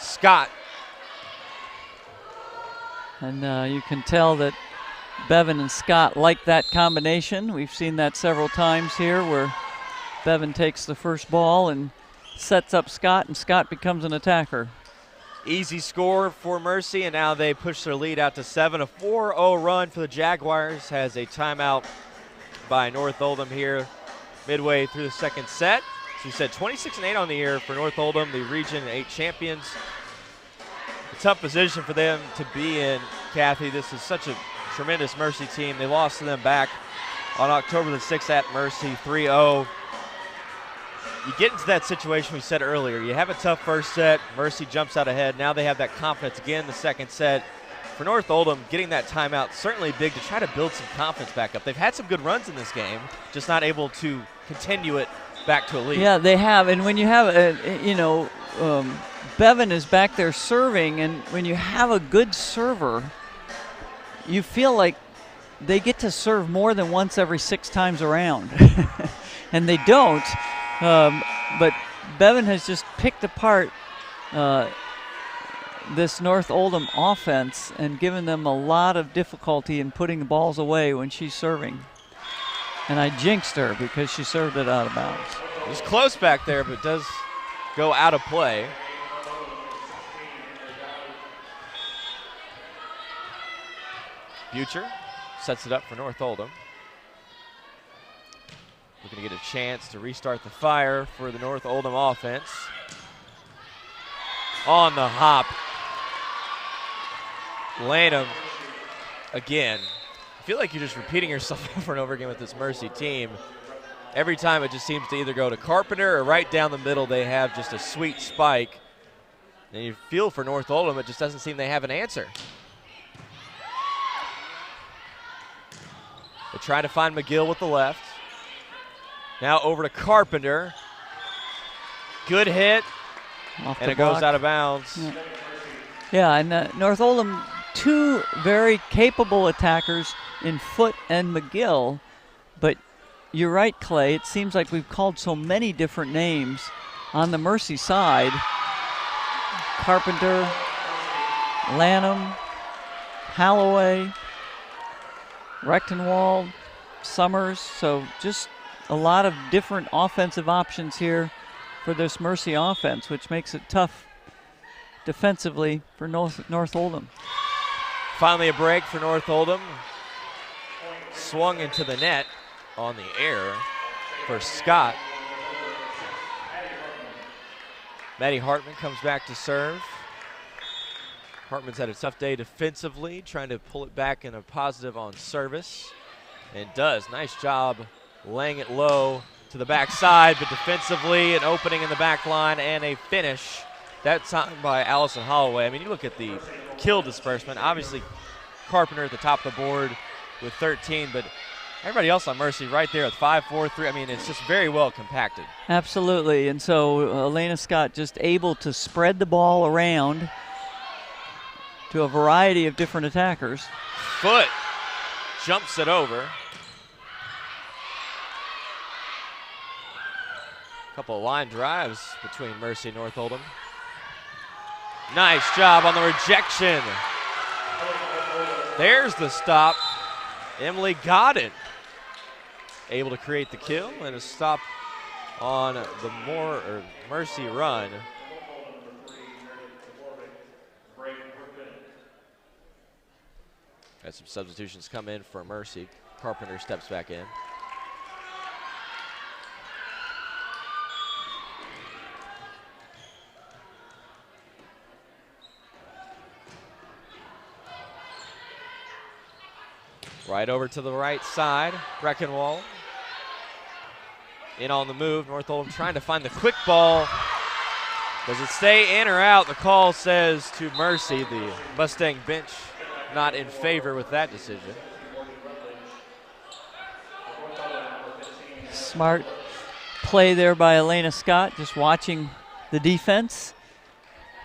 Scott. And you can tell that Bevan and Scott like that combination. We've seen that several times here where Bevan takes the first ball and sets up Scott, and Scott becomes an attacker. Easy score for Mercy, and now they push their lead out to 7. A 4-0 run for the Jaguars has a timeout by North Oldham here midway through the second set. She said 26-8 on the year for North Oldham, the Region 8 champions. A tough position for them to be in, Kathy. This is such a tremendous Mercy team. They lost to them back on October the 6th at Mercy, 3-0. You get into that situation we said earlier. You have a tough first set. Mercy jumps out ahead. Now they have that confidence again in the second set. For North Oldham, getting that timeout certainly big to try to build some confidence back up. They've had some good runs in this game, just not able to continue it back to a lead. Yeah, they have. And when you have, Bevan is back there serving, and when you have a good server, you feel like they get to serve more than once every 6 times around. And they don't. But Bevan has just picked apart this North Oldham offense and given them a lot of difficulty in putting the balls away when she's serving. And I jinxed her because she served it out of bounds. It was close back there, but does go out of play. Butcher sets it up for North Oldham. We're going to get a chance to restart the fire for the North Oldham offense. On the hop. Lanham again. I feel like you're just repeating yourself over and over again with this Mercy team. Every time it just seems to either go to Carpenter or right down the middle they have just a sweet spike. And you feel for North Oldham, it just doesn't seem they have an answer. They try to find McGill with the left. Now over to Carpenter. Good hit. And it goes out of bounds. Yeah, and North Oldham, 2 very capable attackers in Foot and McGill. But you're right, Clay. It seems like we've called so many different names on the Mercy side. Carpenter, Lanham, Holloway, Rechtenwald, Summers. So just a lot of different offensive options here for this Mercy offense, which makes it tough defensively for North Oldham. Finally a break for North Oldham. Swung into the net on the air for Scott. Maddie Hartman comes back to serve. Hartman's had a tough day defensively, trying to pull it back in a positive on service, and does. Nice job laying it low to the backside, but defensively an opening in the back line and a finish. That time by Allison Holloway. I mean, you look at the kill disbursement. Obviously, Carpenter at the top of the board with 13, but everybody else on Mercy right there with 5, 4, 3. I mean, it's just very well compacted. Absolutely, and so Elena Scott just able to spread the ball around to a variety of different attackers. Foot jumps it over. Couple of line drives between Mercy and North Oldham. Nice job on the rejection There's the stop. Emily got it. Able to create the kill and a stop on the Mercy run. Got some substitutions come in for Mercy. Carpenter steps back in. Right over to the right side, Breckenwald. In on the move, North Oldham trying to find the quick ball. Does it stay in or out? The call says to Mercy. The Mustang bench not in favor with that decision. Smart play there by Elena Scott, just watching the defense,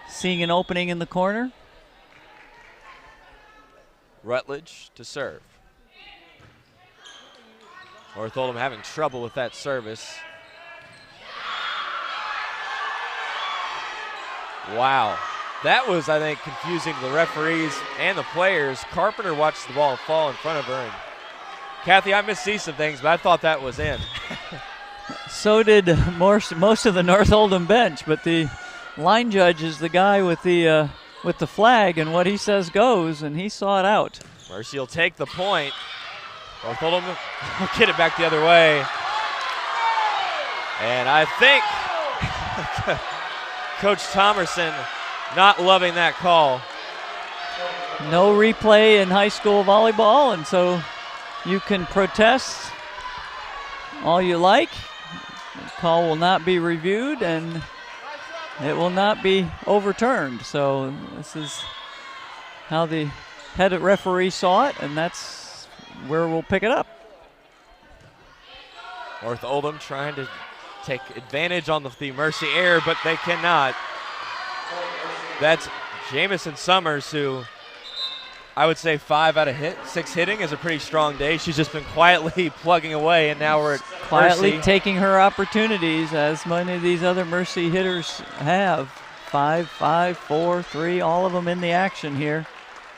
seeing an opening in the corner. Rutledge to serve. North Oldham having trouble with that service. Wow. That was, I think, confusing to the referees and the players. Carpenter watched the ball fall in front of her. And Kathy, I missed some things, but I thought that was in. So did most of the North Oldham bench, but the line judge is the guy with the flag, and what he says goes, and he saw it out. Mercy will take the point. North Oldham will get it back the other way. And I think Coach Thomerson not loving that call. No replay in high school volleyball, and so you can protest all you like. The call will not be reviewed, and it will not be overturned. So this is how the head referee saw it, and that's where we'll pick it up. North Oldham trying to take advantage on the Mercy error, but they cannot. That's Jamison Summers, who I would say 5 out of 6 hitting is a pretty strong day. She's just been quietly plugging away, and now we're at quietly Mercy. Taking her opportunities, as many of these other Mercy hitters have. 5, 4, 3, all of them in the action here.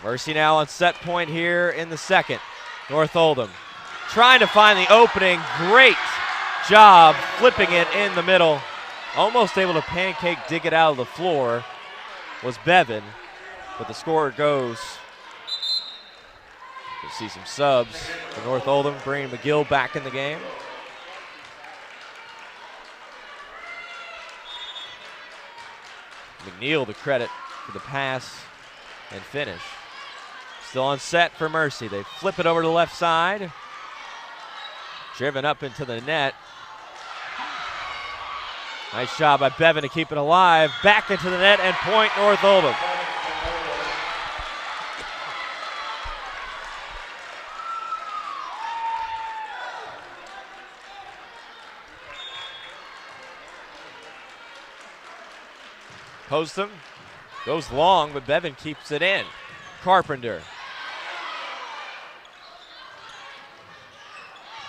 Mercy now on set point here in the second. North Oldham trying to find the opening. Great job flipping it in the middle. Almost able to pancake dig it out of the floor was Bevan, but the score goes. We'll see some subs for North Oldham, bringing McGill back in the game. McNeil the credit for the pass and finish. Still on set for Mercy. They flip it over to the left side. Driven up into the net. Nice job by Bevan to keep it alive. Back into the net and point North Oldham. Postham goes long, but Bevan keeps it in. Carpenter.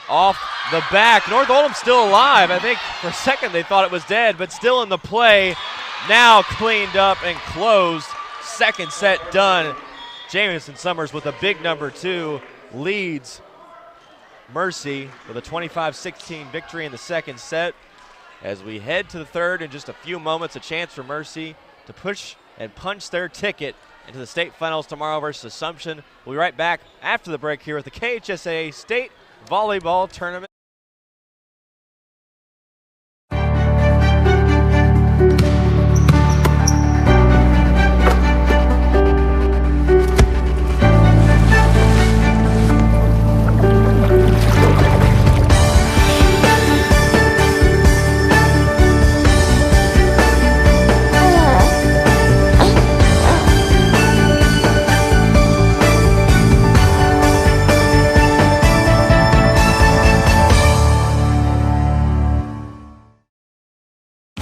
Off the back. North Oldham still alive. I think for a second they thought it was dead, but still in the play. Now cleaned up and closed. Second set done. Jamison Summers with a big number 2 leads Mercy with a 25-16 victory in the second set. As we head to the third in just a few moments, a chance for Mercy to push and punch their ticket into the state finals tomorrow versus Assumption. We'll be right back after the break here with the KHSA State Volleyball Tournament.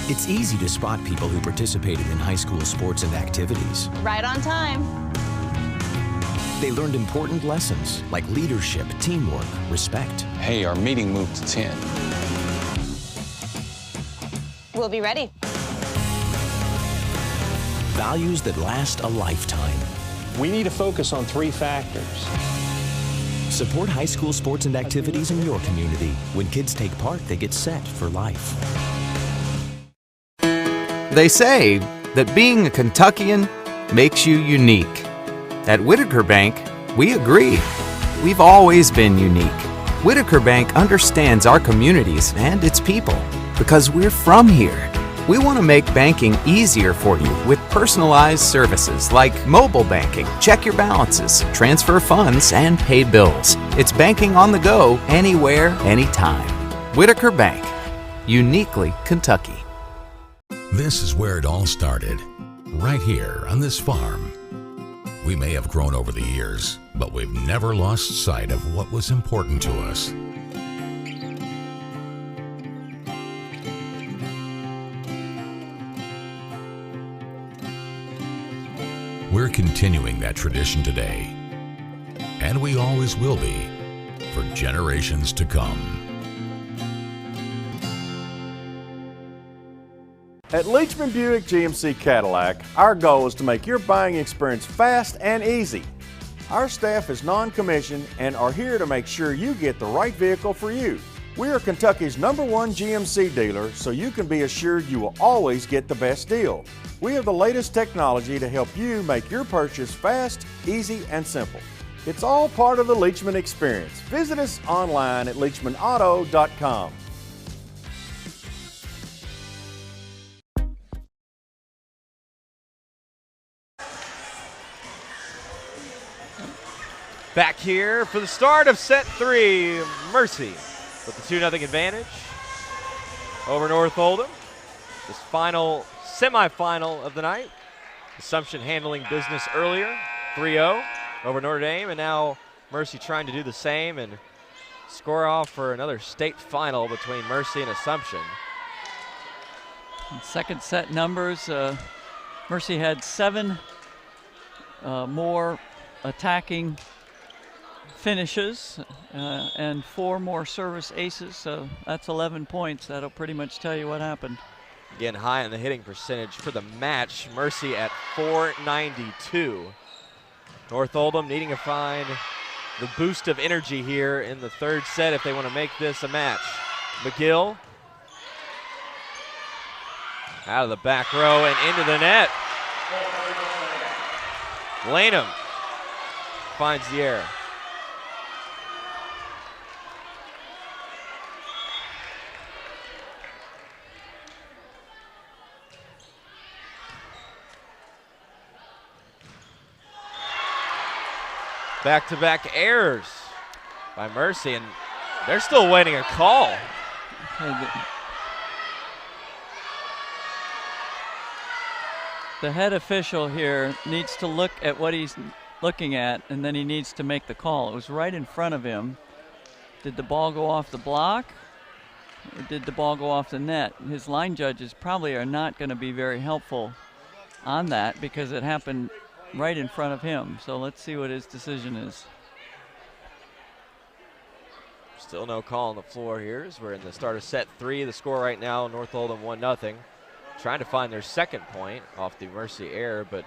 It's easy to spot people who participated in high school sports and activities. Right on time. They learned important lessons like leadership, teamwork, respect. Hey, our meeting moved to 10. We'll be ready. Values that last a lifetime. We need to focus on 3 factors. Support high school sports and activities in your community. When kids take part, they get set for life. They say that being a Kentuckian makes you unique. At Whitaker Bank, we agree. We've always been unique. Whitaker Bank understands our communities and its people because we're from here. We want to make banking easier for you with personalized services like mobile banking, check your balances, transfer funds, and pay bills. It's banking on the go, anywhere, anytime. Whitaker Bank, uniquely Kentucky. This is where it all started, right here on this farm. We may have grown over the years, but we've never lost sight of what was important to us. We're continuing that tradition today, and we always will be for generations to come. At Leachman Buick GMC Cadillac, our goal is to make your buying experience fast and easy. Our staff is non-commissioned and are here to make sure you get the right vehicle for you. We are Kentucky's #1 GMC dealer, so you can be assured you will always get the best deal. We have the latest technology to help you make your purchase fast, easy, and simple. It's all part of the Leachman experience. Visit us online at leachmanauto.com. Back here for the start of set 3, Mercy with the 2-0 advantage over North Oldham. This final semifinal of the night. Assumption handling business earlier, 3-0 over Notre Dame, and now Mercy trying to do the same and score off for another state final between Mercy and Assumption. In second set numbers, Mercy had 7 more attacking finishes and 4 more service aces, so that's 11 points. That'll pretty much tell you what happened. Again, high on the hitting percentage for the match. Mercy at .492. North Oldham needing to find the boost of energy here in the third set if they want to make this a match. McGill out of the back row and into the net. Lanham finds the air. Back-to-back errors by Mercy, and they're still waiting a call. The head official here needs to look at what he's looking at, and then he needs to make the call. It was right in front of him. Did the ball go off the block, or did the ball go off the net? His line judges probably are not going to be very helpful on that because it happened right in front of him. So let's see what his decision is. Still no call on the floor here as we're in the start of set 3. The score right now, North Oldham 1-0. Trying to find their second point off the Mercy error, but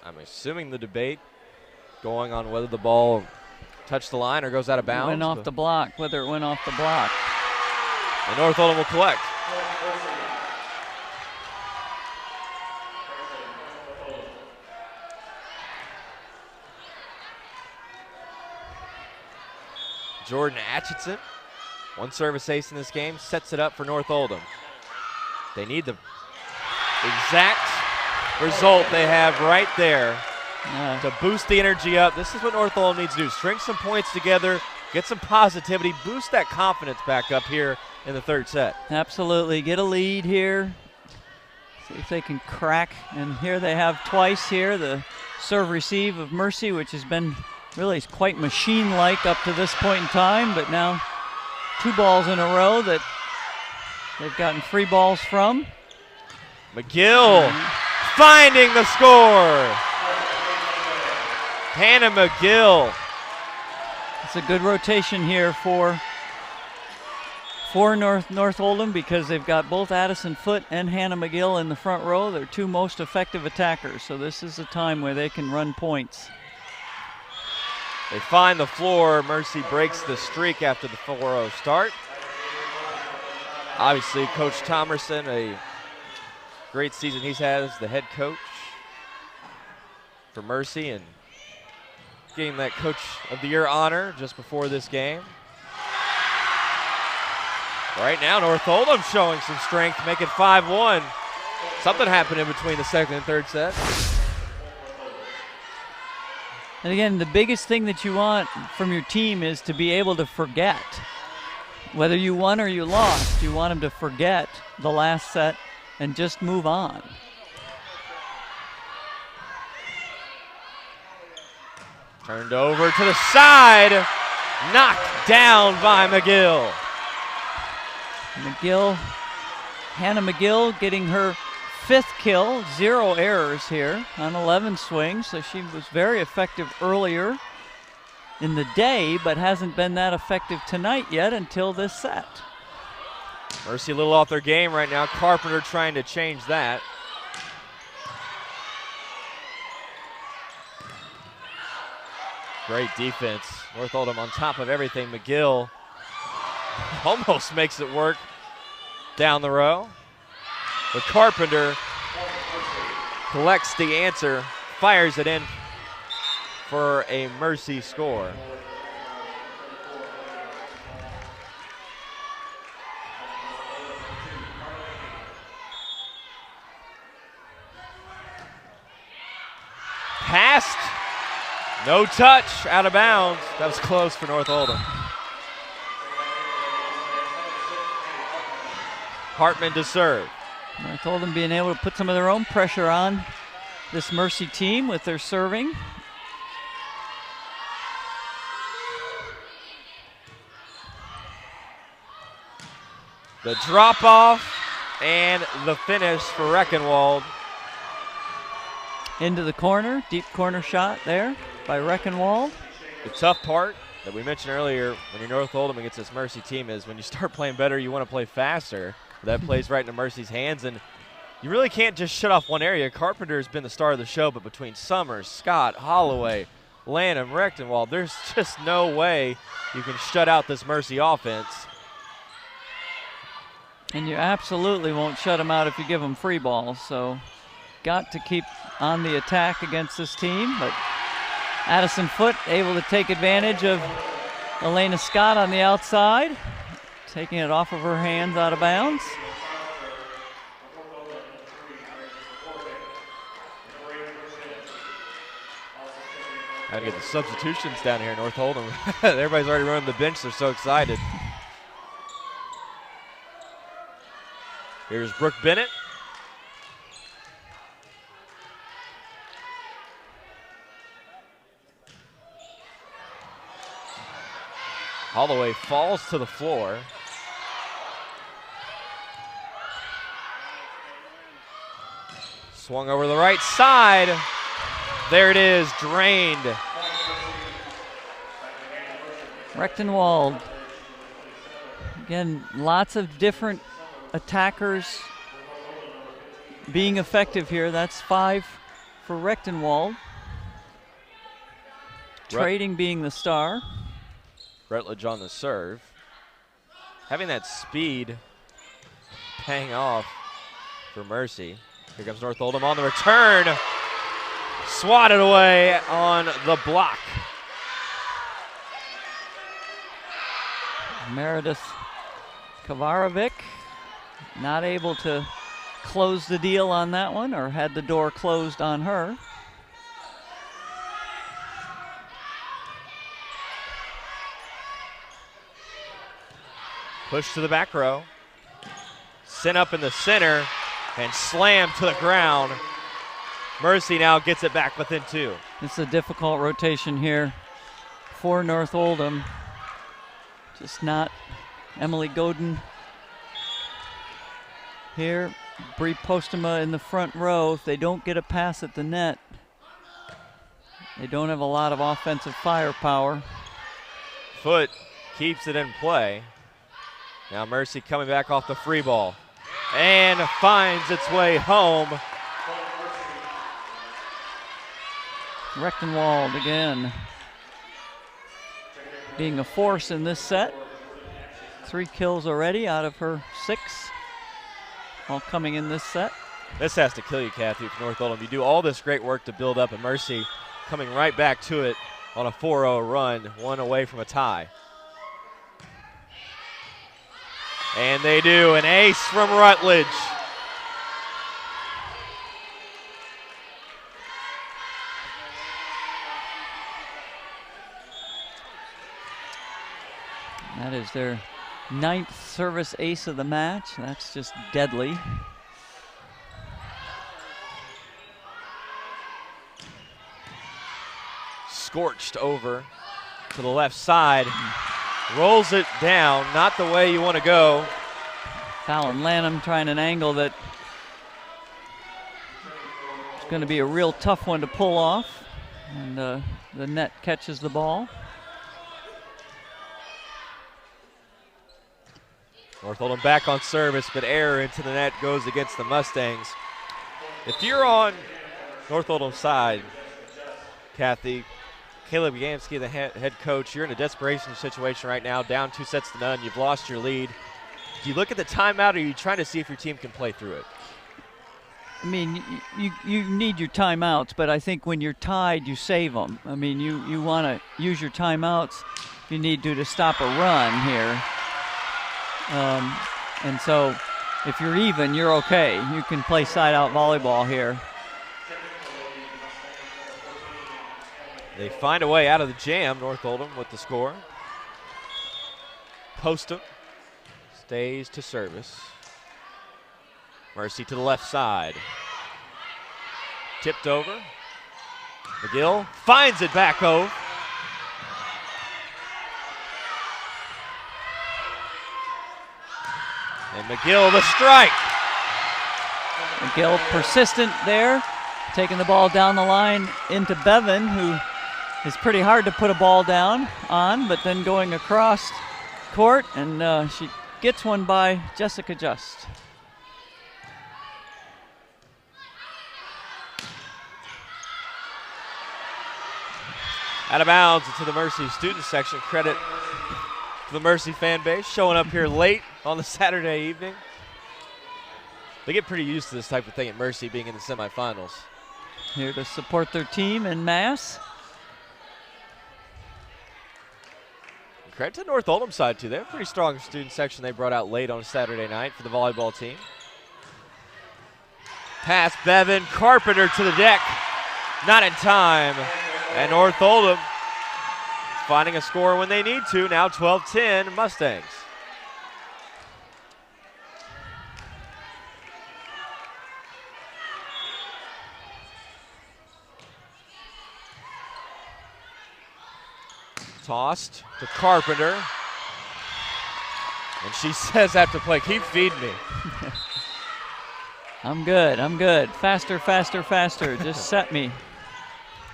I'm assuming the debate going on whether the ball touched the line or goes out of bounds. It went off the block, whether it went off the block. And North Oldham will collect. Jordan Atchison, 1 service ace in this game, sets it up for North Oldham. They need the exact result they have right there to boost the energy up. This is what North Oldham needs to do. String some points together, get some positivity, boost that confidence back up here in the third set. Absolutely, get a lead here. See if they can crack, and here they have twice here, the serve receive of Mercy, which has been really quite machine-like up to this point in time, but now 2 balls in a row that they've gotten free balls from. McGill finding the score. Hannah McGill. It's a good rotation here for for North Oldham because they've got both Addison Foote and Hannah McGill in the front row. They're two most effective attackers, so this is a time where they can run points. They find the floor. Mercy breaks the streak after the 4-0 start. Obviously, Coach Thomerson, a great season he's had as the head coach for Mercy and getting that Coach of the Year honor just before this game. Right now, North Oldham showing some strength, make it 5-1. Something happened in between the second and third set. And again, the biggest thing that you want from your team is to be able to forget. Whether you won or you lost, you want them to forget the last set and just move on. Turned over to the side, knocked down by McGill. Hannah McGill getting her 5th kill, 0 errors here on 11 swings, so she was very effective earlier in the day, but hasn't been that effective tonight yet until this set. Mercy a little off their game right now. Carpenter trying to change that. Great defense. North Oldham on top of everything. McGill almost makes it work down the row. But Carpenter collects the answer, fires it in for a Mercy score. Passed, no touch, out of bounds. That was close for North Oldham. Hartman to serve. North Oldham being able to put some of their own pressure on this Mercy team with their serving. The drop off and the finish for Reckenwald. Into the corner, deep corner shot there by Reckenwald. The tough part that we mentioned earlier when you're North Oldham against this Mercy team is when you start playing better, you want to play faster. That plays right into Mercy's hands, and you really can't just shut off one area. Carpenter has been the star of the show, but between Summers, Scott, Holloway, Lanham, Reckenwald, there's just no way you can shut out this Mercy offense. And you absolutely won't shut them out if you give them free balls, so got to keep on the attack against this team, but Addison Foote able to take advantage of Elena Scott on the outside, taking it off of her hands out of bounds. Gotta get the substitutions down here in North Oldham. Everybody's already running the bench, they're so excited. Here's Brooke Bennett. Holloway falls to the floor. Swung over the right side. There it is, drained. Reckenwald. Again, lots of different attackers being effective here. That's 5 for Reckenwald. Trading being the star. Rutledge on the serve. Having that speed paying off for Mercy. Here comes North Oldham on the return. Swatted away on the block. Meredith Kavarovic not able to close the deal on that one, or had the door closed on her. Push to the back row. Sent up in the center and slammed to the ground. Mercy now gets it back within 2. It's a difficult rotation here for North Oldham. Just not Emily Godin here. Bree Postema in the front row. If they don't get a pass at the net, they don't have a lot of offensive firepower. Foote keeps it in play. Now Mercy coming back off the free ball and finds its way home. Rechtenwald again being a force in this set. 3 kills already out of her 6, all coming in this set. This has to kill you, Kathy, for North Oldham. You do all this great work to build up, and Mercy coming right back to it on a 4-0 run, 1 away from a tie. And they do, an ace from Rutledge. That is their 9th service ace of the match. That's just deadly. Scorched over to the left side. Rolls it down, not the way you want to go. Fallon Lanham trying an angle that is going to be a real tough one to pull off. And the net catches the ball. North Oldham back on service, but error into the net goes against the Mustangs. If you're on North Oldham's side, Kathy, Caleb Yansky, the head coach, you're in a desperation situation right now, down 2-0. You've lost your lead. Do you look at the timeout, or are you trying to see if your team can play through it? I mean, you need your timeouts, but I think when you're tied, you save them. I mean, you want to use your timeouts if you need to stop a run here. And so if you're even, you're okay. You can play side-out volleyball here. They find a way out of the jam, North Oldham with the score. Postum stays to service. Mercy to the left side. Tipped over. McGill finds it back over. And McGill the strike. McGill persistent there, taking the ball down the line into Bevan, who is pretty hard to put a ball down on, but then going across court, and she gets one by Jessica Just. Out of bounds into the Mercy student section. Credit to the Mercy fan base showing up here late on the Saturday evening. They get pretty used to this type of thing at Mercy, being in the semifinals. Here to support their team en masse. Credit to North Oldham side, too. They have a pretty strong student section they brought out late on Saturday night for the volleyball team. Pass Bevan, Carpenter to the deck. Not in time. And North Oldham finding a score when they need to. Now 12-10 Mustangs. Tossed to Carpenter. And she says after play, keep feeding me. I'm good. Faster, faster, faster. Just set me.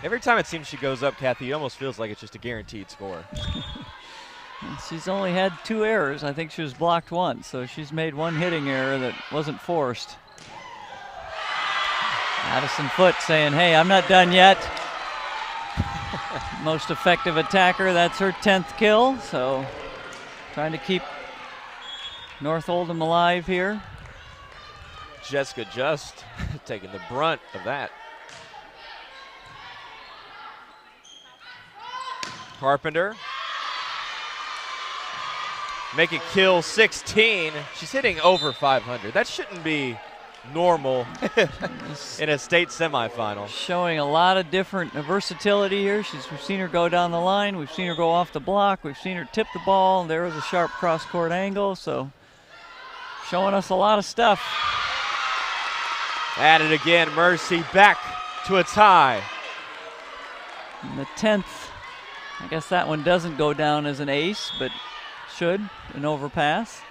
Every time it seems she goes up, Kathy, it almost feels like it's just a guaranteed score. She's only had 2 errors. I think she was blocked once, so she's made 1 hitting error that wasn't forced. Addison Foote saying, hey, I'm not done yet. Most effective attacker, that's her 10th kill, so trying to keep North Oldham alive here. Jessica Just taking the brunt of that. Carpenter. Make it kill 16. She's hitting over 500. That shouldn't be normal in a state semifinal. Showing a lot of different versatility here. We've seen her go down the line. We've seen her go off the block. We've seen her tip the ball. There was a sharp cross-court angle. So showing us a lot of stuff. At it again, Mercy back to a tie. And the 10th, I guess that one doesn't go down as an ace, but should, an overpass.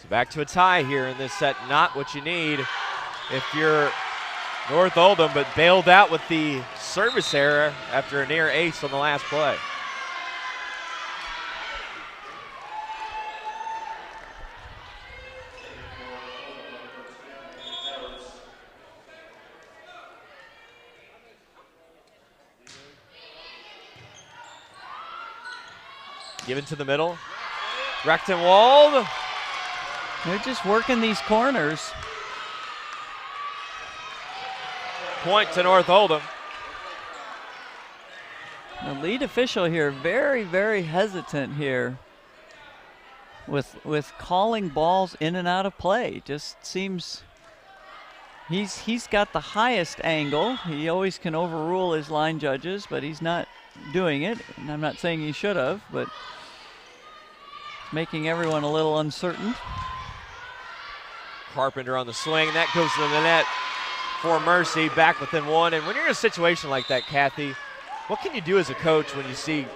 So back to a tie here in this set. Not what you need if you're North Oldham, but bailed out with the service error after a near ace on the last play. Given to the middle. Rechtenwald. They're just working these corners. Point to North Oldham. The lead official here, very, very hesitant here with calling balls in and out of play. Just seems he's got the highest angle. He always can overrule his line judges, but he's not doing it. And I'm not saying he should have, but making everyone a little uncertain. Carpenter on the swing. That goes to the net for Mercy, back within one. And when you're in a situation like that, Kathy, what can you do as a coach when you see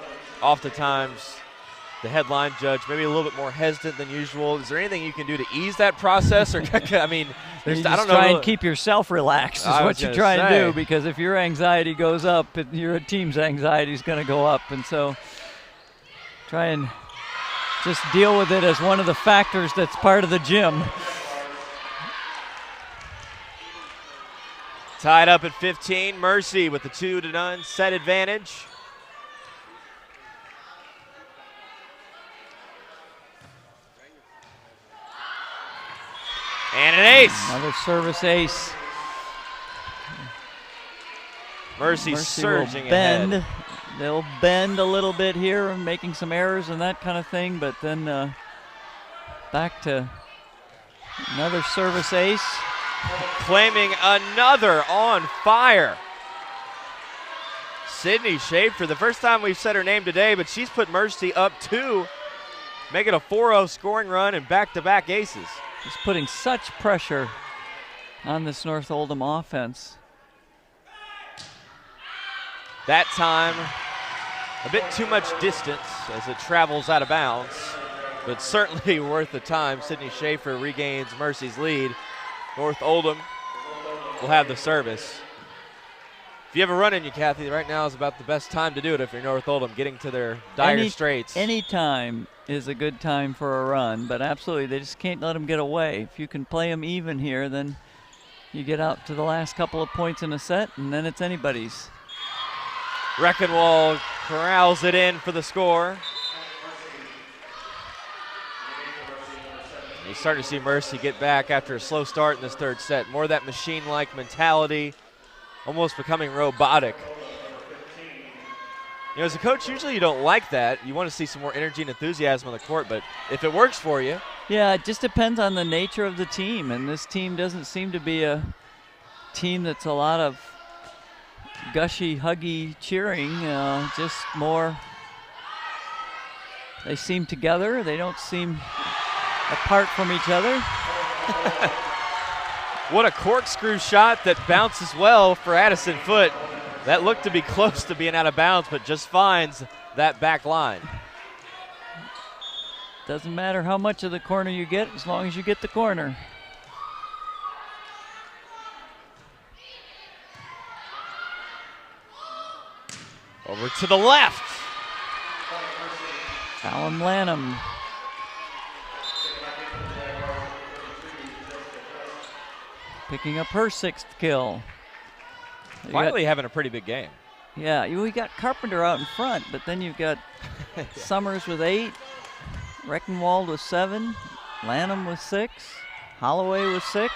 oftentimes the headline judge maybe a little bit more hesitant than usual? Is there anything you can do to ease that process? Or I mean, I don't know. Try and keep yourself relaxed is what you try and do, because if your anxiety goes up, your team's anxiety is going to go up. And so try and just deal with it as one of the factors that's part of the gym. Tied up at 15, Mercy with the 2-0 set advantage. And an ace. Another service ace. Mercy surging ahead. They'll bend a little bit here, making some errors and that kind of thing, but then back to another service ace. Claiming another on fire. Sydney Schaefer, the first time we've said her name today, but she's put Mercy up 2, making a 4-0 scoring run and back-to-back aces. Just putting such pressure on this North Oldham offense. That time, a bit too much distance as it travels out of bounds, but certainly worth the time. Sydney Schaefer regains Mercy's lead. North Oldham will have the service. If you have a run in you, Kathy, right now is about the best time to do it if you're North Oldham, getting to their dire straits. Any time is a good time for a run, but absolutely, they just can't let them get away. If you can play them even here, then you get out to the last couple of points in a set, and then it's anybody's. Rechtenwald corrals it in for the score. You start to see Mercy get back after a slow start in this third set. More of that machine-like mentality, almost becoming robotic. You know, as a coach, usually you don't like that. You want to see some more energy and enthusiasm on the court, but if it works for you. Yeah, it just depends on the nature of the team, and this team doesn't seem to be a team that's a lot of gushy, huggy cheering, just more, they seem together. They don't seem apart from each other. What a corkscrew shot that bounces well for Addison Foote. That looked to be close to being out of bounds, but just finds that back line. Doesn't matter how much of the corner you get, as long as you get the corner. Over to the left. Alan Lanham. Picking up her 6th kill. Finally having a pretty big game. Yeah, we got Carpenter out in front, but then you've got Summers with 8, Rechtenwald with 7, Lanham with 6, Holloway with 6.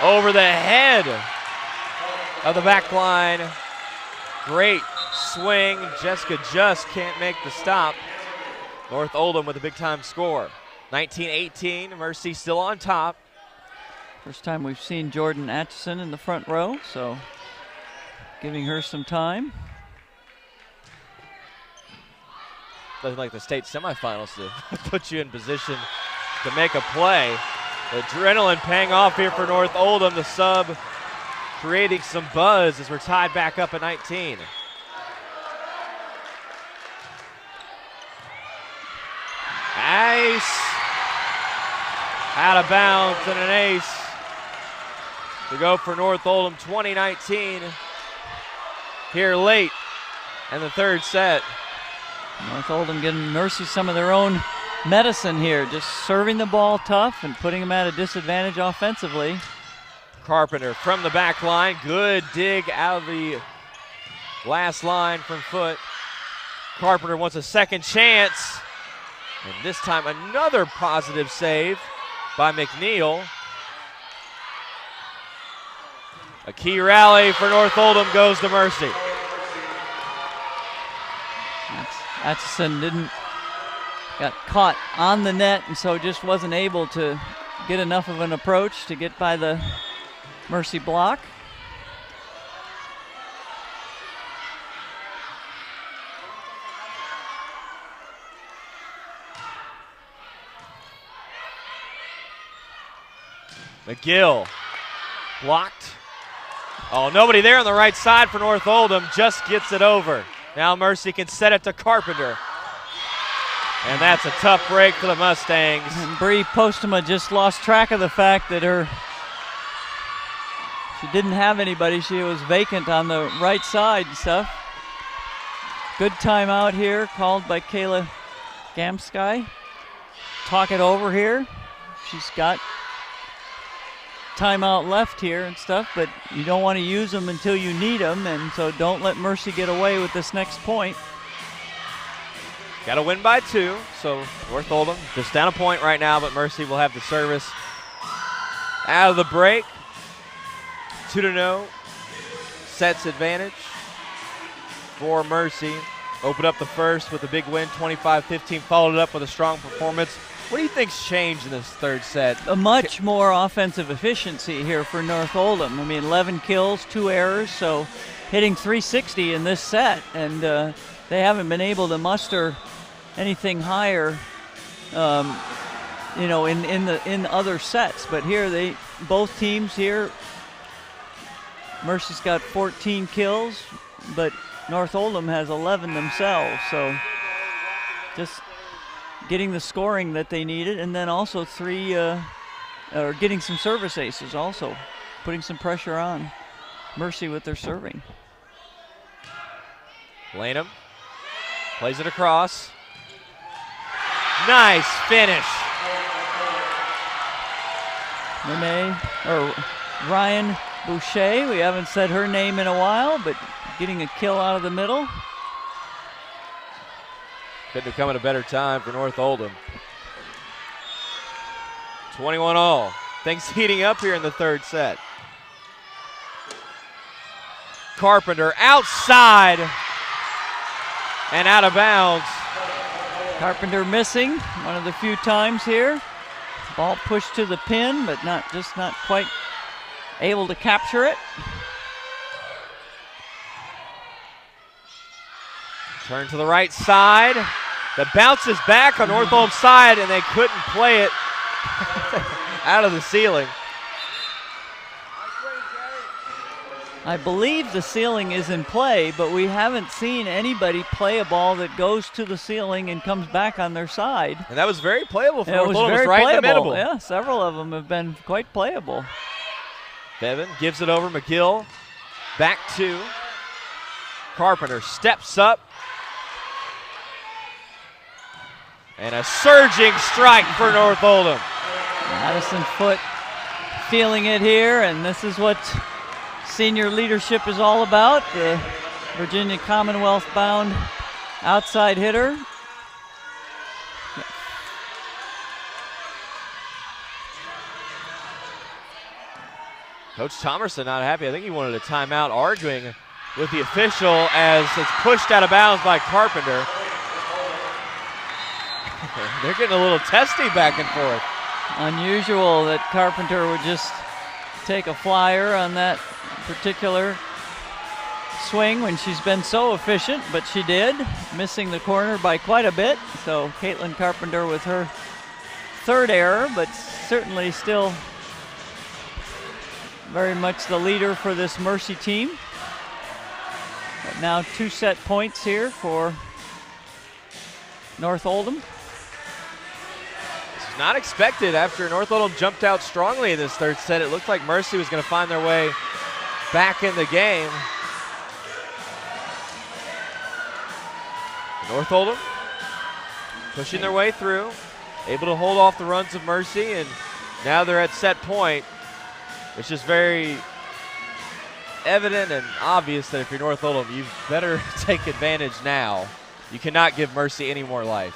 Over the head of the back line. Great swing. Jessica just can't make the stop. North Oldham with a big-time score. 19-18, Mercy still on top. First time we've seen Jordan Atchison in the front row, so giving her some time. Doesn't like the state semifinals to put you in position to make a play. Adrenaline paying off here for North Oldham. The sub creating some buzz as we're tied back up at 19. Ace. Out of bounds and an ace to go for North Oldham. 2019 here late in the third set. North Oldham getting Mercy some of their own medicine here, just serving the ball tough and putting them at a disadvantage offensively. Carpenter from the back line. Good dig out of the last line from Foote. Carpenter wants a second chance. And this time another positive save by McNeil. A key rally for North Oldham goes to Mercy. Atchison got caught on the net, and so just wasn't able to get enough of an approach to get by the Mercy block. McGill blocked. Oh, nobody there on the right side for North Oldham, just gets it over. Now Mercy can set it to Carpenter. And that's a tough break for the Mustangs. And Bree Postema just lost track of the fact that she didn't have anybody. She was vacant on the right side and stuff. Good timeout here called by Kayla Gamsky. Talk it over here. She's got timeout left here and stuff, but you don't want to use them until you need them, and so don't let Mercy get away with this next point. Got to win by 2, so North Oldham just down a point right now, but Mercy will have the service out of the break. 2-0 sets advantage for Mercy. Opened up the first with a big win, 25-15, followed it up with a strong performance. What do you think's changed in this third set? A much more offensive efficiency here for North Oldham. I mean, 11 kills, 2 errors, so hitting 360 in this set, and they haven't been able to muster anything higher, in other sets. But here, both teams here, Mercy's got 14 kills, but North Oldham has 11 themselves, so just getting the scoring that they needed, and then also getting some service aces also, putting some pressure on Mercy with their serving. Lanham plays it across. Nice finish. Ryan Boucher, we haven't said her name in a while, but getting a kill out of the middle. Couldn't have come at a better time for North Oldham. 21-all. Things heating up here in the third set. Carpenter outside and out of bounds. Carpenter missing one of the few times here. Ball pushed to the pin, but not quite able to capture it. Turn to the right side. The bounces back on North Oldham's side, and they couldn't play it out of the ceiling. I believe the ceiling is in play, but we haven't seen anybody play a ball that goes to the ceiling and comes back on their side. And that was very playable for North Oldham. It was very right playable. In the middle. Yeah, several of them have been quite playable. Bevan gives it over. McGill back to Carpenter. Steps up. And a surging strike for North Oldham. Madison Foote feeling it here, and this is what senior leadership is all about. The Virginia Commonwealth bound outside hitter. Coach Thomerson not happy. I think he wanted a timeout, arguing with the official as it's pushed out of bounds by Carpenter. They're getting a little testy back and forth. Unusual that Carpenter would just take a flyer on that particular swing when she's been so efficient, but she did, missing the corner by quite a bit. So Caitlin Carpenter with her third error, but certainly still very much the leader for this Mercy team. But now 2 set points here for North Oldham. Not expected after North Oldham jumped out strongly in this third set. It looked like Mercy was going to find their way back in the game. North Oldham pushing their way through, able to hold off the runs of Mercy, and now they're at set point. It's just very evident and obvious that if you're North Oldham, you better take advantage now You cannot give Mercy any more life.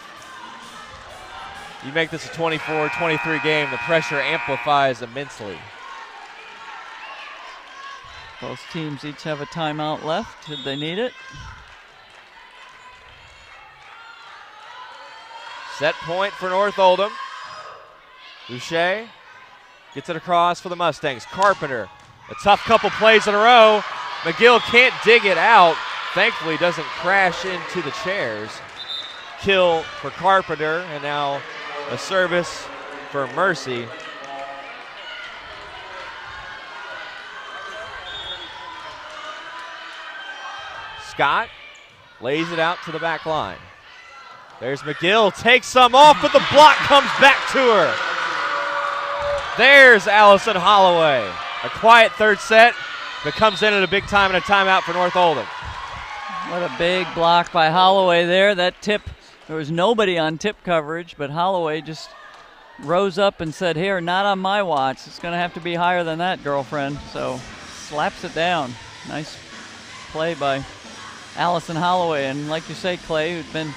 You make this a 24-23 game, the pressure amplifies immensely. Both teams each have a timeout left, should they need it. Set point for North Oldham. Boucher gets it across for the Mustangs. Carpenter, a tough couple plays in a row. McGill can't dig it out. Thankfully doesn't crash into the chairs. Kill for Carpenter, and now a service for Mercy. Scott lays it out to the back line. There's McGill, takes some off, but the block comes back to her. There's Allison Holloway. A quiet third set, but comes in at a big time and a timeout for North Oldham. What a big block by Holloway there. That tip, there was nobody on tip coverage, but Holloway just rose up and said, here, not on my watch. It's going to have to be higher than that, girlfriend. So slaps it down. Nice play by Allison Holloway. And like you say, Clay, who's been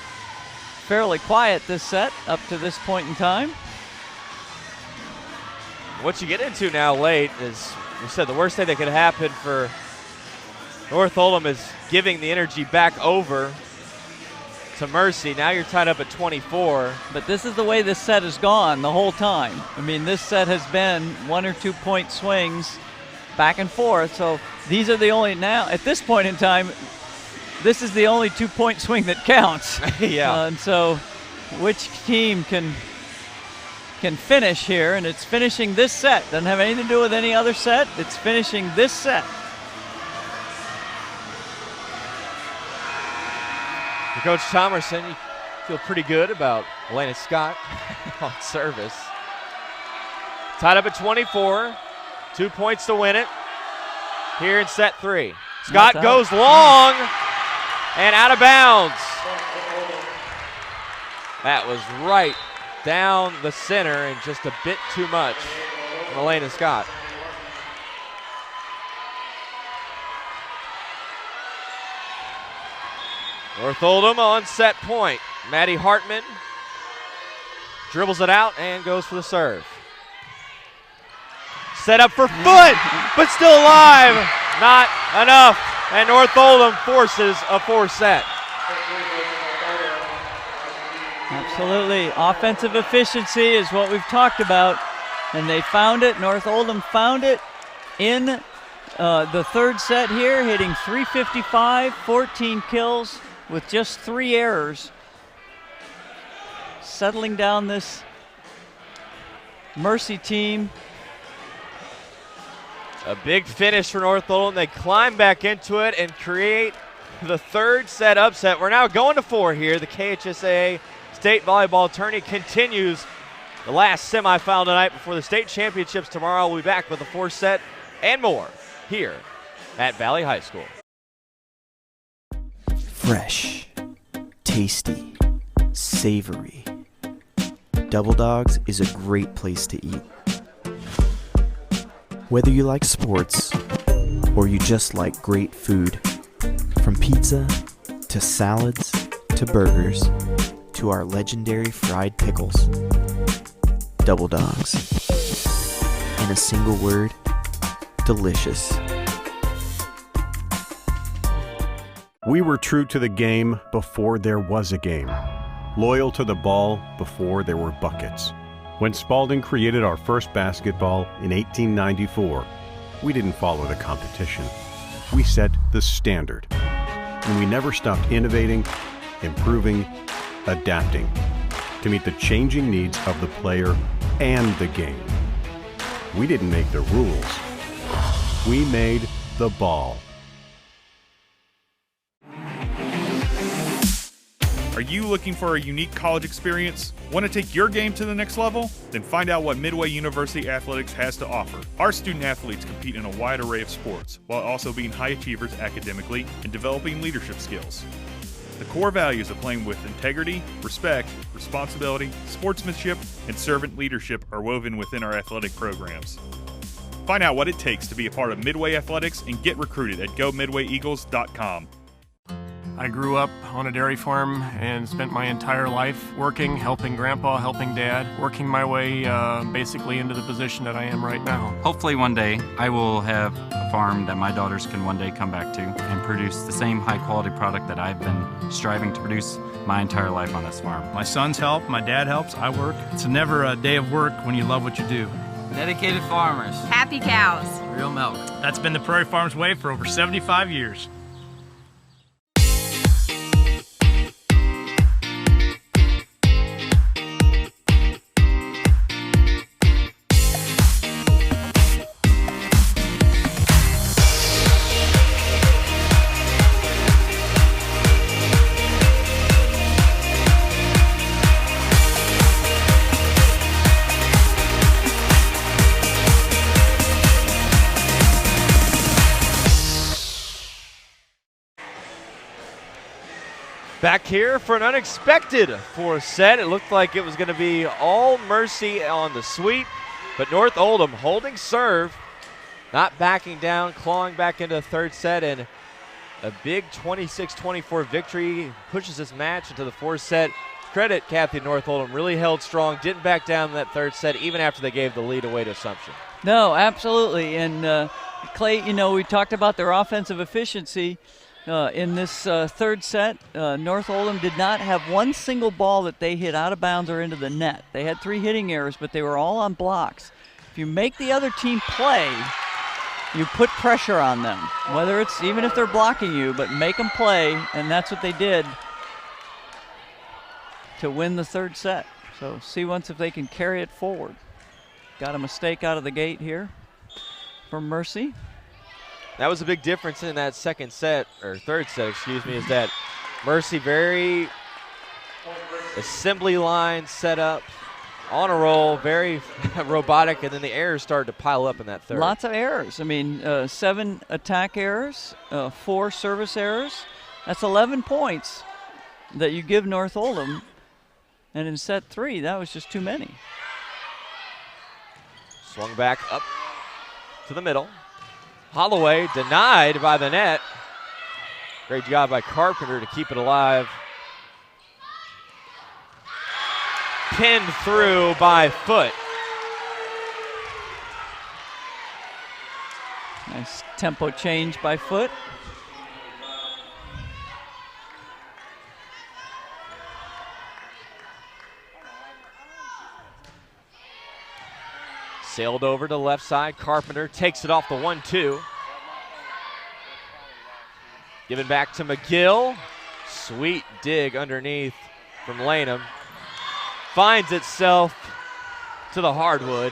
fairly quiet this set up to this point in time. What you get into now late is, we said, the worst thing that could happen for North Oldham is giving the energy back over to Mercy. Now you're tied up at 24. But this is the way this set has gone the whole time. I mean, this set has been 1 or 2 point swings back and forth. So these are the only, now at this point in time, this is the only 2 point swing that counts. Yeah. And so which team can finish here, and it's finishing this set. Doesn't have anything to do with any other set. It's finishing this set. For Coach Thomerson, you feel pretty good about Elena Scott on service. Tied up at 24, 2 points to win it here in set 3. Scott goes long and out of bounds. That was right down the center and just a bit too much from Elena Scott. North Oldham on set point. Maddie Hartman dribbles it out and goes for the serve. Set up for foot, but still alive. Not enough, and North Oldham forces a 4-set. Absolutely. Offensive efficiency is what we've talked about, and they found it. North Oldham found it in the third set here, hitting .355, 14 kills with just 3 errors. Settling down this Mercy team. A big finish for North Oldham. They climb back into it and create the third set upset. We're now going to 4 here. The KHSAA State Volleyball Tourney continues. The last semifinal tonight before the state championships tomorrow. We'll be back with a 4 set and more here at Valley High School. Fresh, tasty, savory. Double Dogs is a great place to eat. Whether you like sports or you just like great food, from pizza to salads to burgers to our legendary fried pickles. Double Dogs. In a single word, delicious. We were true to the game before there was a game. Loyal to the ball before there were buckets. When Spalding created our first basketball in 1894, we didn't follow the competition. We set the standard. And we never stopped innovating, improving, adapting to meet the changing needs of the player and the game. We didn't make the rules. We made the ball. Are you looking for a unique college experience? Want to take your game to the next level? Then find out what Midway University Athletics has to offer. Our student athletes compete in a wide array of sports, while also being high achievers academically and developing leadership skills. The core values of playing with integrity, respect, responsibility, sportsmanship, and servant leadership are woven within our athletic programs. Find out what it takes to be a part of Midway Athletics and get recruited at GoMidwayEagles.com. I grew up on a dairy farm and spent my entire life working, helping Grandpa, helping Dad, working my way basically into the position that I am right now. Hopefully one day I will have a farm that my daughters can one day come back to and produce the same high quality product that I've been striving to produce my entire life on this farm. My sons help, my dad helps, I work. It's never a day of work when you love what you do. Dedicated farmers. Happy cows. Real milk. That's been the Prairie Farms way for over 75 years. Back here for an unexpected fourth set. It looked like it was going to be all Mercy on the sweep, but North Oldham holding serve, not backing down, clawing back into the third set, and a big 26-24 victory pushes this match into the fourth set. Credit Kathy North Oldham, really held strong, didn't back down in that third set even after they gave the lead away to Assumption. No, absolutely. And Clay, you know, we talked about their offensive efficiency. In this third set, North Oldham did not have one single ball that they hit out of bounds or into the net. They had 3 hitting errors, but they were all on blocks. If you make the other team play, you put pressure on them, whether it's even if they're blocking you, but make them play, and that's what they did to win the third set. So see once if they can carry it forward. Got a mistake out of the gate here from Mercy. That was a big difference in that second set, or third set, excuse me, is that Mercy very assembly line set up, on a roll, very robotic, and then the errors started to pile up in that third. Lots of errors. I mean, 7 attack errors, 4 service errors. That's 11 points that you give North Oldham, and in set 3, that was just too many. Swung back up to the middle. Holloway denied by the net. Great job by Carpenter to keep it alive. Pinned through by Foot. Nice tempo change by Foot. Sailed over to the left side. Carpenter takes it off the 1-2. Given back to McGill. Sweet dig underneath from Lanham. Finds itself to the hardwood.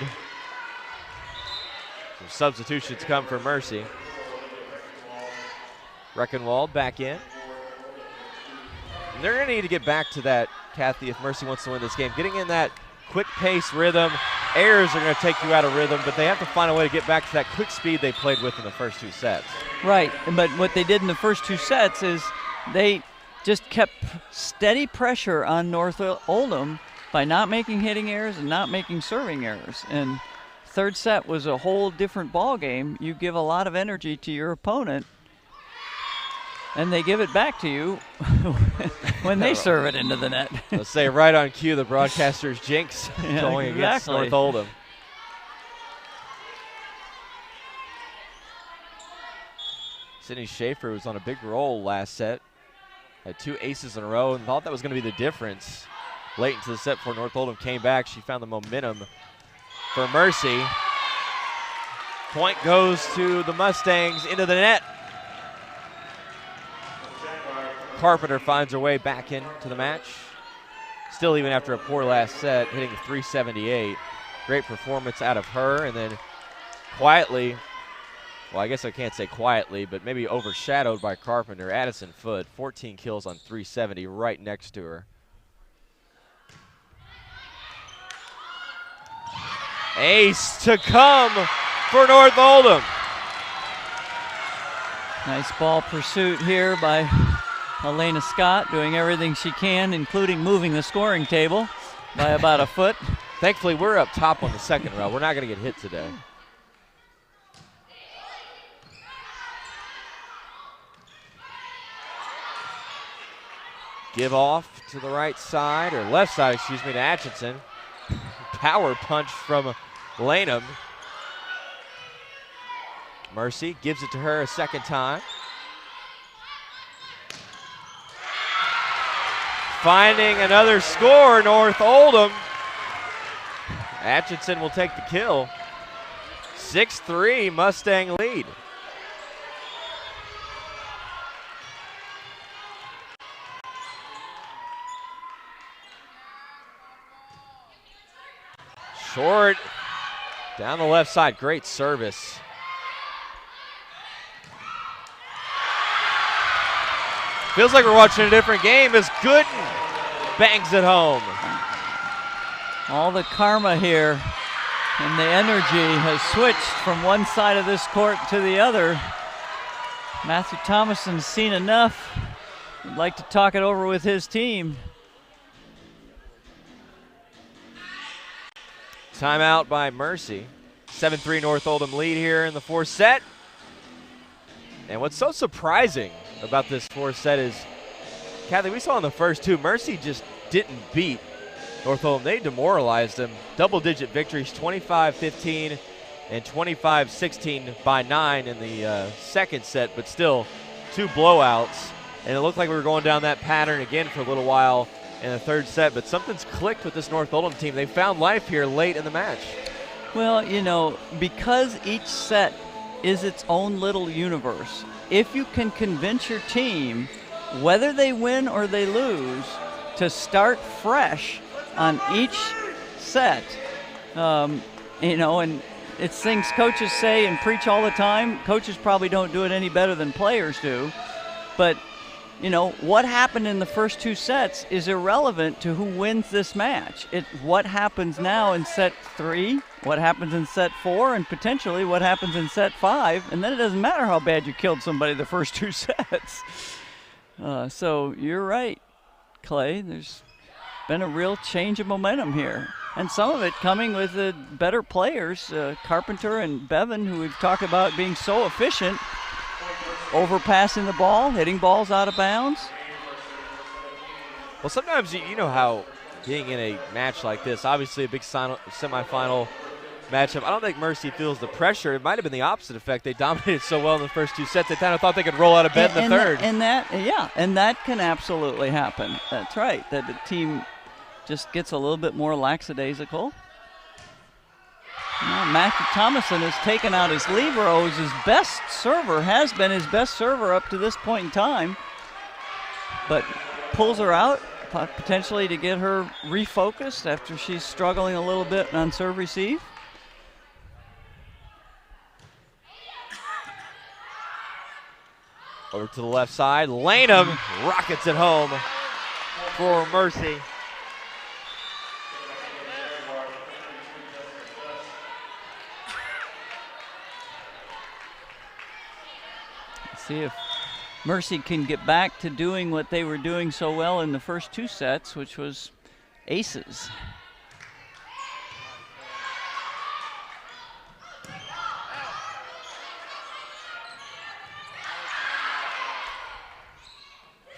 Some substitutions come for Mercy. Reckenwald back in. And they're going to need to get back to that, Kathy, if Mercy wants to win this game. Getting in that quick pace rhythm. Errors are going to take you out of rhythm, but they have to find a way to get back to that quick speed they played with in the first 2 sets. Right, but what they did in the first 2 sets is they just kept steady pressure on North Oldham by not making hitting errors and not making serving errors. And third set was a whole different ball game. You give a lot of energy to your opponent, and they give it back to you when they serve it into the net. Let's say right on cue, the broadcaster's jinx going against North Oldham. Sydney Schaefer was on a big roll last set. Had 2 aces in a row and thought that was going to be the difference. Late into the set before North Oldham came back, she found the momentum for Mercy. Point goes to the Mustangs into the net. Carpenter finds her way back into the match. Still, even after a poor last set, hitting 378. Great performance out of her, and then quietly, well, I guess I can't say quietly, but maybe overshadowed by Carpenter, Addison Foot, 14 kills on 370 right next to her. Ace to come for North Oldham. Nice ball pursuit here by Elena Scott, doing everything she can, including moving the scoring table by about a foot. Thankfully, we're up top on the second row. We're not going to get hit today. Give off to the right side, or left side, excuse me, to Atchison. Power punch from Lanham. Mercy gives it to her a second time. Finding another score, North Oldham. Atchison will take the kill. 6-3 Mustang lead. Short down the left side, great service. Feels like we're watching a different game as Gooden bangs it home. All the karma here and the energy has switched from one side of this court to the other. Matthew Thomason's seen enough. Would like to talk it over with his team. Timeout by Mercy. 7-3 North Oldham lead here in the fourth set. And what's so surprising about this fourth set is, Kathy, we saw in the first two, Mercy just didn't beat North Oldham. They demoralized them. Double-digit victories, 25-15 and 25-16 by 9 in the second set, but still two blowouts. And it looked like we were going down that pattern again for a little while in the third set, but something's clicked with this North Oldham team. They found life here late in the match. Well, you know, because each set is its own little universe, if you can convince your team, whether they win or they lose, to start fresh on each set, you know, and it's things coaches say and preach all the time. Coaches probably don't do it any better than players do, but you know, what happened in the first two sets is irrelevant to who wins this match. It's what happens now in set 3, what happens in set 4, and potentially what happens in set 5. And then it doesn't matter how bad you killed somebody the first two sets. So you're right, Clay. There's been a real change of momentum here. And some of it coming with the better players, Carpenter and Bevan, who we've talked about being so efficient, overpassing the ball, hitting balls out of bounds. Well, sometimes you know how being in a match like this, obviously a big semifinal matchup, I don't think Mercy feels the pressure. It might have been the opposite effect. They dominated so well in the first two sets, they kind of thought they could roll out of bed in the third. And that can absolutely happen. That's right, that the team just gets a little bit more lackadaisical. Now, Matthew Thomason has taken out his liberos. His best server has been his best server up to this point in time, but pulls her out potentially to get her refocused after she's struggling a little bit on serve receive. Over to the left side, Lanham rockets it home for Mercy. See if Mercy can get back to doing what they were doing so well in the first two sets, which was aces.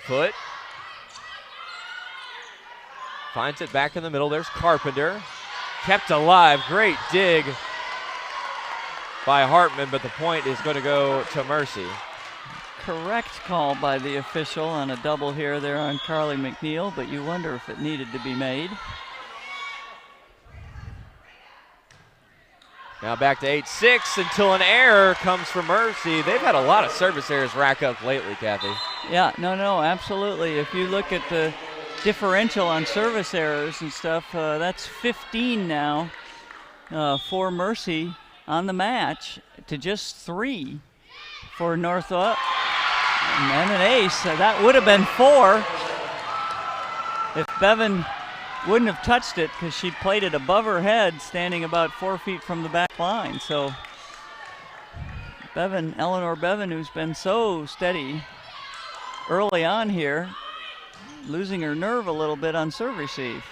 Foot finds it back in the middle. There's Carpenter. Kept alive. Great dig by Hartman, but the point is going to go to Mercy. Correct call by the official on a double here there on Carly McNeil, but you wonder if it needed to be made. Now back to 8-6 until an error comes from Mercy. They've had a lot of service errors rack up lately, Kathy. Yeah, no, absolutely. If you look at the differential on service errors and stuff, that's 15 now for Mercy on the match to just 3 for North Oldham. And then an ace. That would have been 4 if Bevan wouldn't have touched it, because she played it above her head, standing about 4 feet from the back line. So Bevan, Eleanor Bevan, who's been so steady early on here, losing her nerve a little bit on serve receive.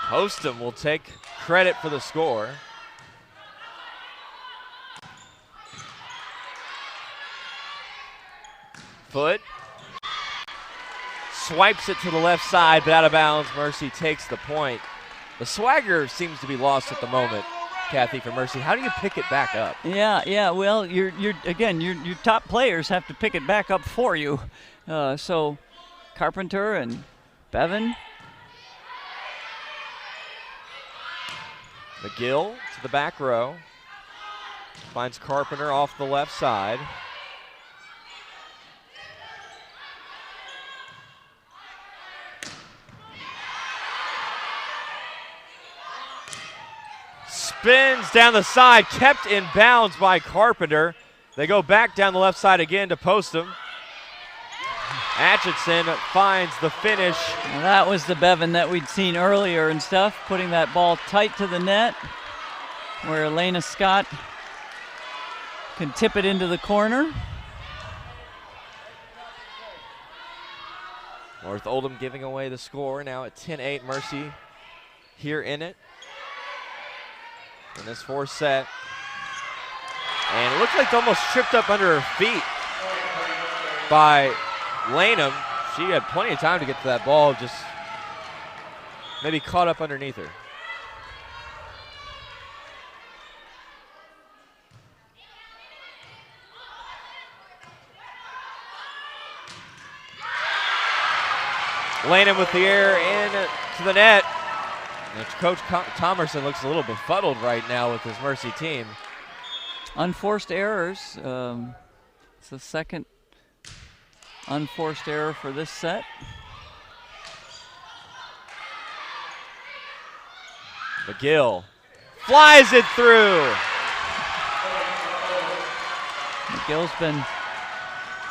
Hostum will take credit for the score. Foot swipes it to the left side, but out of bounds. Mercy takes the point. The swagger seems to be lost at the moment, Kathy, for Mercy. How do you pick it back up? Yeah. Well, your top players have to pick it back up for you. So Carpenter and Bevan. McGill to the back row. Finds Carpenter off the left side. Spins down the side, kept in bounds by Carpenter. They go back down the left side again to post him. Atchison finds the finish. Well, that was the Bevan that we'd seen earlier and stuff, putting that ball tight to the net where Elena Scott can tip it into the corner. North Oldham giving away the score now at 10-8. Mercy here in it. In this fourth set. And it looks like they almost tripped up under her feet by Lanham. She had plenty of time to get to that ball, just maybe caught up underneath her. Lanham with the air in to the net. And Coach Thomerson looks a little befuddled right now with his Mercy team. Unforced errors. It's the second unforced error for this set. McGill flies it through. McGill's been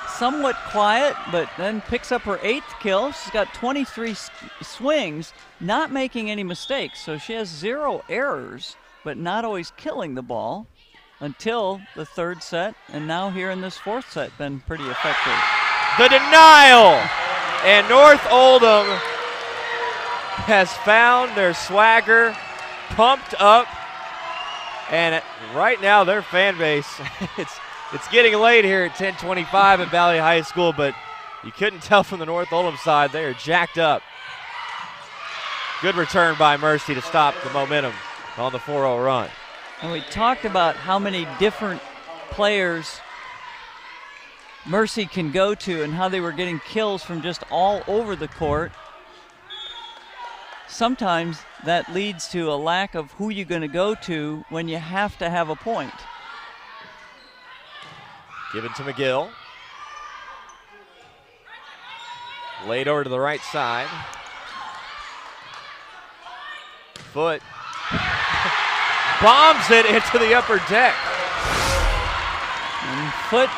somewhat quiet, but then picks up her 8th kill. She's got 23 swings, not making any mistakes. So she has 0 errors, but not always killing the ball until the 3rd set. And now here in this 4th set, been pretty effective. The denial! And North Oldham has found their swagger, pumped up. And right now their fan base, it's getting late here at 10:25 at Valley High School, but you couldn't tell from the North Oldham side. They are jacked up. Good return by Mercy to stop the momentum on the 4-0 run. And we talked about how many different players Mercy can go to and how they were getting kills from just all over the court. Sometimes that leads to a lack of who you're going to go to when you have to have a point. Given to McGill. Laid over to the right side. Foot. Bombs it into the upper deck. And Foot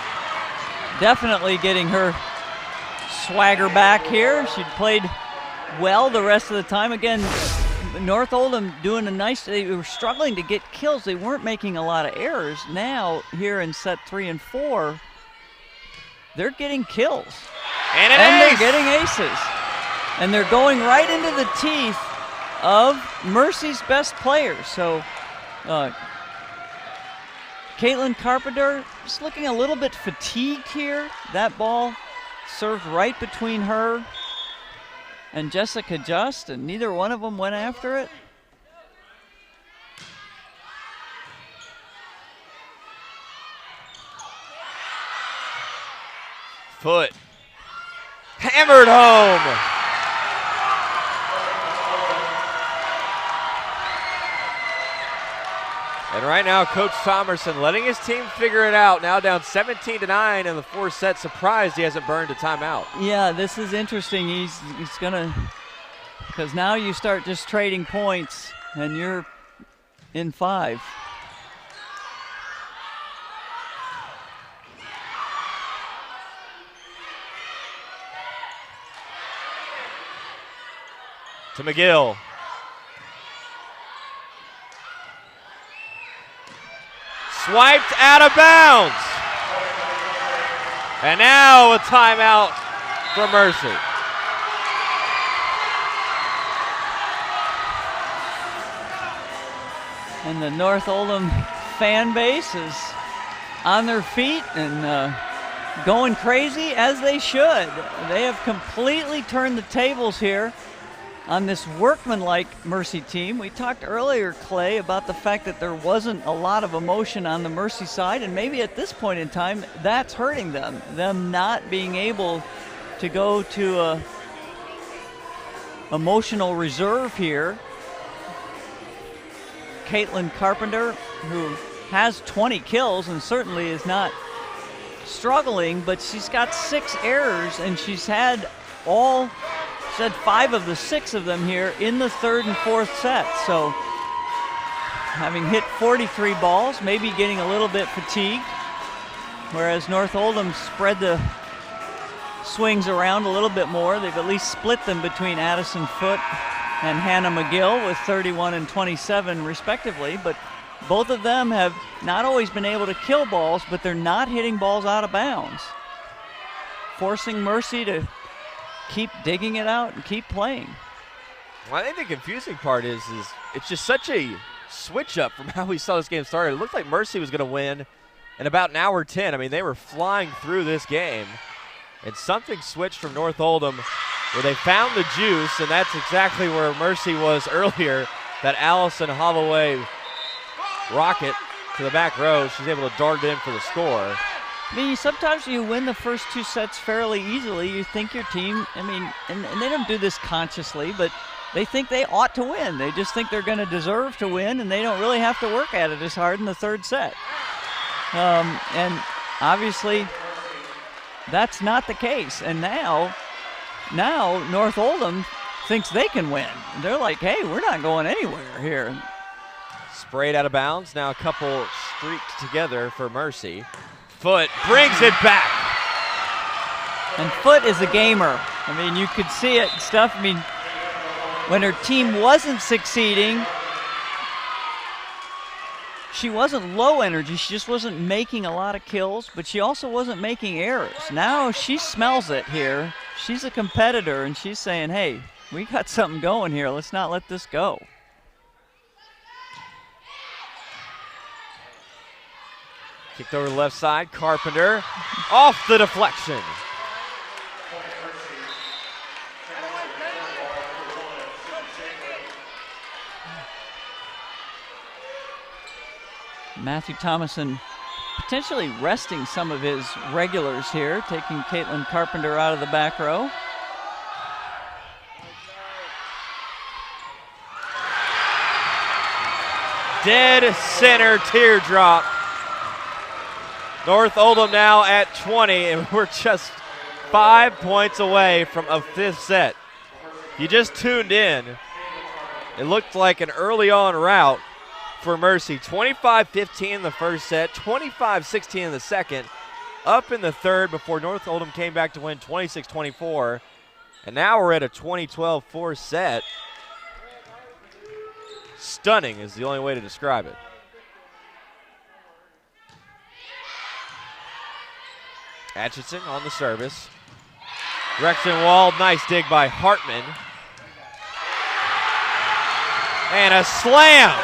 definitely getting her swagger back here. She played well the rest of the time. Again, North Oldham doing a nice, they were struggling to get kills. They weren't making a lot of errors. Now, here in set 3 and 4, they're getting kills. And they're getting aces. And they're going right into the teeth of Mercy's best players. So, Caitlin Carpenter just looking a little bit fatigued here. That ball served right between her and Jessica Just, and neither one of them went after it. Foot hammered home. And right now, Coach Thomerson letting his team figure it out. Now down 17-9 in the 4th set. Surprised he hasn't burned a timeout. Yeah, this is interesting. He's gonna, because now you start just trading points, and you're in 5. To McGill. Swiped out of bounds. And now a timeout for Mercy. And the North Oldham fan base is on their feet, and going crazy, as they should. They have completely turned the tables here on this workmanlike Mercy team. We talked earlier, Clay, about the fact that there wasn't a lot of emotion on the Mercy side, and maybe at this point in time, that's hurting them not being able to go to a emotional reserve here. Caitlin Carpenter, who has 20 kills and certainly is not struggling, but she's got 6 errors, and she's had 5 of the 6 of them here in the 3rd and 4th set. So having hit 43 balls, maybe getting a little bit fatigued, whereas North Oldham spread the swings around a little bit more. They've at least split them between Addison Foote and Hannah McGill with 31 and 27 respectively, but both of them have not always been able to kill balls, but they're not hitting balls out of bounds, forcing Mercy to keep digging it out and keep playing. Well, I think the confusing part is it's just such a switch up from how we saw this game started. It looked like Mercy was going to win in about an hour 10. I mean, they were flying through this game, and something switched from North Oldham where they found the juice, and that's exactly where Mercy was earlier. That Allison Holloway rocket to the back row. She's able to dart it in for the score. I mean, sometimes you win the first 2 sets fairly easily. You think your team, I mean, and they don't do this consciously, but they think they ought to win. They just think they're going to deserve to win, and they don't really have to work at it as hard in the 3rd set. And obviously, that's not the case. And now North Oldham thinks they can win. They're like, hey, we're not going anywhere here. Sprayed out of bounds. Now a couple streaked together for Mercy. Foote brings it back. And Foote is a gamer. I mean, you could see it and stuff. I mean, when her team wasn't succeeding, she wasn't low energy. She just wasn't making a lot of kills, but she also wasn't making errors. Now she smells it here. She's a competitor, and she's saying, hey, we got something going here. Let's not let this go. Kicked over to the left side. Carpenter off the deflection. Matthew Thomason potentially resting some of his regulars here, taking Caitlin Carpenter out of the back row. Dead center teardrop. North Oldham now at 20, and we're just 5 points away from a 5th set. You just tuned in. It looked like an early on rout for Mercy. 25-15 in the 1st set, 25-16 in the 2nd, up in the 3rd before North Oldham came back to win 26-24. And now we're at a 20-12 4th set. Stunning is the only way to describe it. Atchison on the service. Rexton Wald, nice dig by Hartman. And a slam.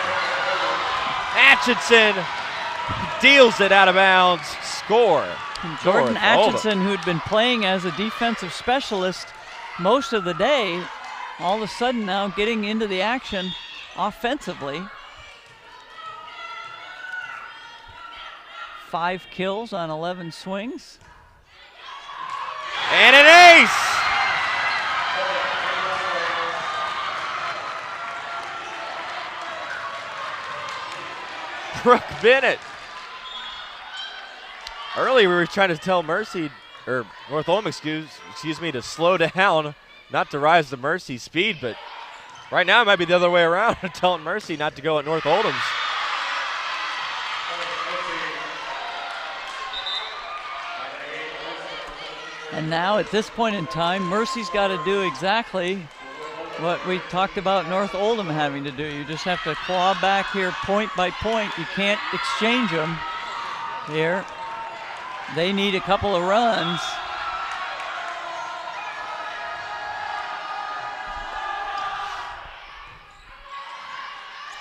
Atchison deals it out of bounds. Score. Jordan Atchison, who'd been playing as a defensive specialist most of the day, all of a sudden now getting into the action offensively. 5 kills on 11 swings. And an ace! Brooke Bennett. Earlier we were trying to tell Mercy, or North Oldham, excuse me, to slow down, not to rise to Mercy's speed, but right now it might be the other way around, telling Mercy not to go at North Oldham's. And now at this point in time, Mercy's got to do exactly what we talked about North Oldham having to do. You just have to claw back here point by point. You can't exchange them here. They need a couple of runs.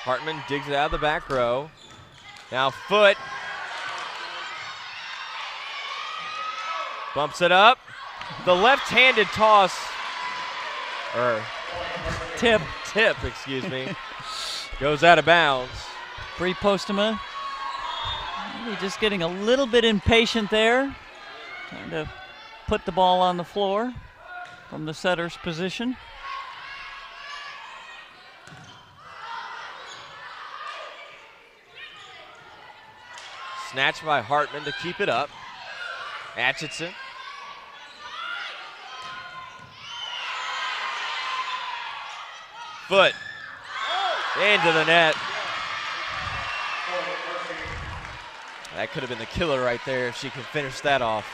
Hartman digs it out of the back row. Now Foote. Bumps it up. The left-handed toss, or tip, excuse me, goes out of bounds. Bree Postema, maybe just getting a little bit impatient there, trying to put the ball on the floor from the setter's position. Snatched by Hartman to keep it up. Atchison. Foot into the net. That could have been the killer right there if she can finish that off.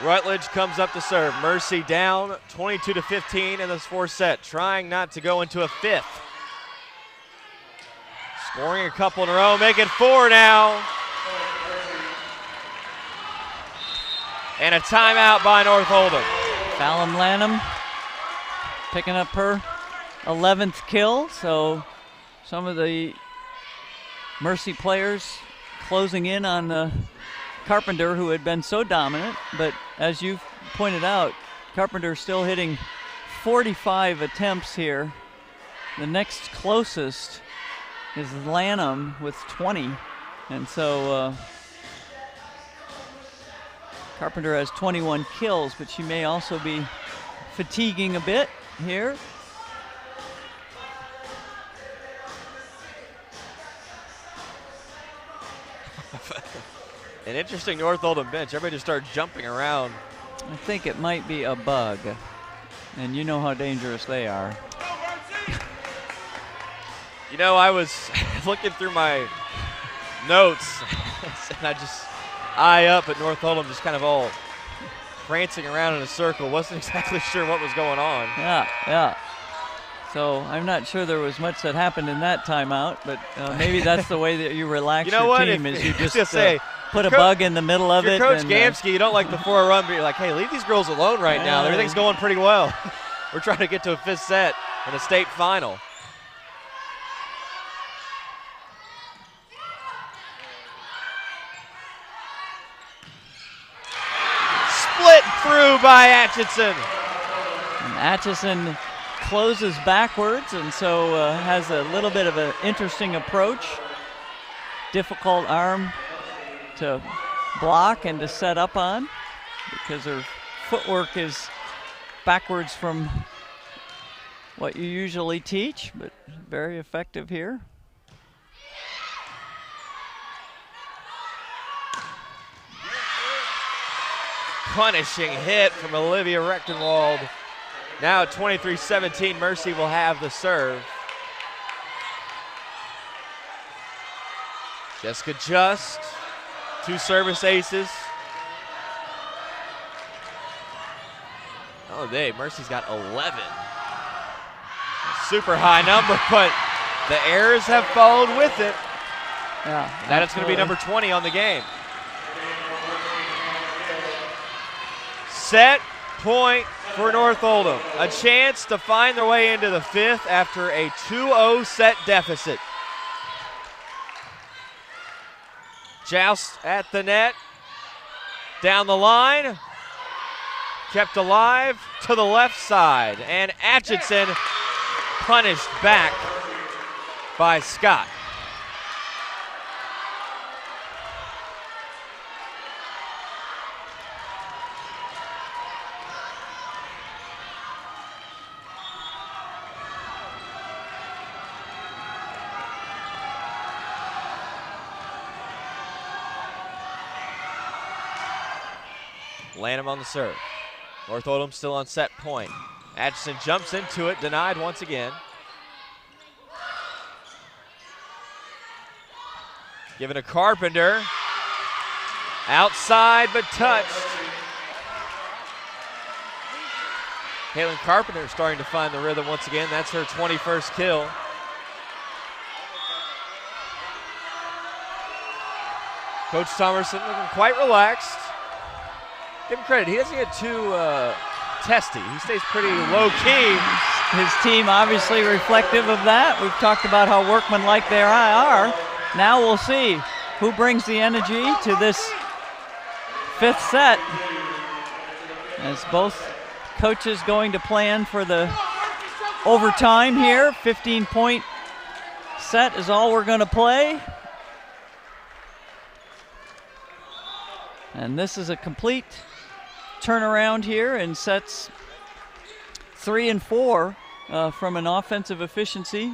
Rutledge comes up to serve. Mercy down 22-15 in this fourth set, trying not to go into a fifth. Scoring a couple in a row, make it 4 now. And a timeout by North Oldham. Fallon Lanham picking up her 11th kill, so some of the Mercy players closing in on Carpenter, who had been so dominant, but as you've pointed out, Carpenter still hitting 45 attempts here. The next closest is Lanham with 20, and so Carpenter has 21 kills, but she may also be fatiguing a bit here. An interesting North Oldham bench. Everybody just started jumping around. I think it might be a bug, and you know how dangerous they are. You know, I was looking through my notes, and I just eye up at North Oldham, just kind of all prancing around in a circle. Wasn't exactly sure what was going on. Yeah. So I'm not sure there was much that happened in that timeout, but maybe that's the way that you relax your team, is you just put a bug in the middle of it. Coach Gamsky, you don't like the 4 run, but you're like, hey, leave these girls alone right now. Everything's going pretty well. We're trying to get to a fifth set in a state final. Split through by Atchison. And Atchison closes backwards, and so has a little bit of an interesting approach. Difficult arm to block and to set up on, because her footwork is backwards from what you usually teach, but very effective here. Punishing hit from Olivia Rechtenwald. Now at 23-17, Mercy will have the serve. Jessica Just, 2 service aces. Oh, Mercy's got 11. A super high number, but the errors have followed with it. Yeah, that is going to be number 20 on the game. Set point for North Oldham. A chance to find their way into the fifth after a 2-0 set deficit. Joust at the net. Down the line. Kept alive to the left side. And Atchison punished back by Scott. Lanham on the serve. North Oldham still on set point. Atchison jumps into it, denied once again. Given to Carpenter. Outside but touched. Caitlin Carpenter starting to find the rhythm once again. That's her 21st kill. Coach Thomerson looking quite relaxed. Give him credit. He doesn't get too testy. He stays pretty low-key. His team obviously reflective of that. We've talked about how workmanlike they are. Now we'll see who brings the energy to this 5th set, as both coaches going to plan for the overtime here. 15-point set is all we're going to play. And this is a complete turnaround here in sets 3 and 4 from an offensive efficiency.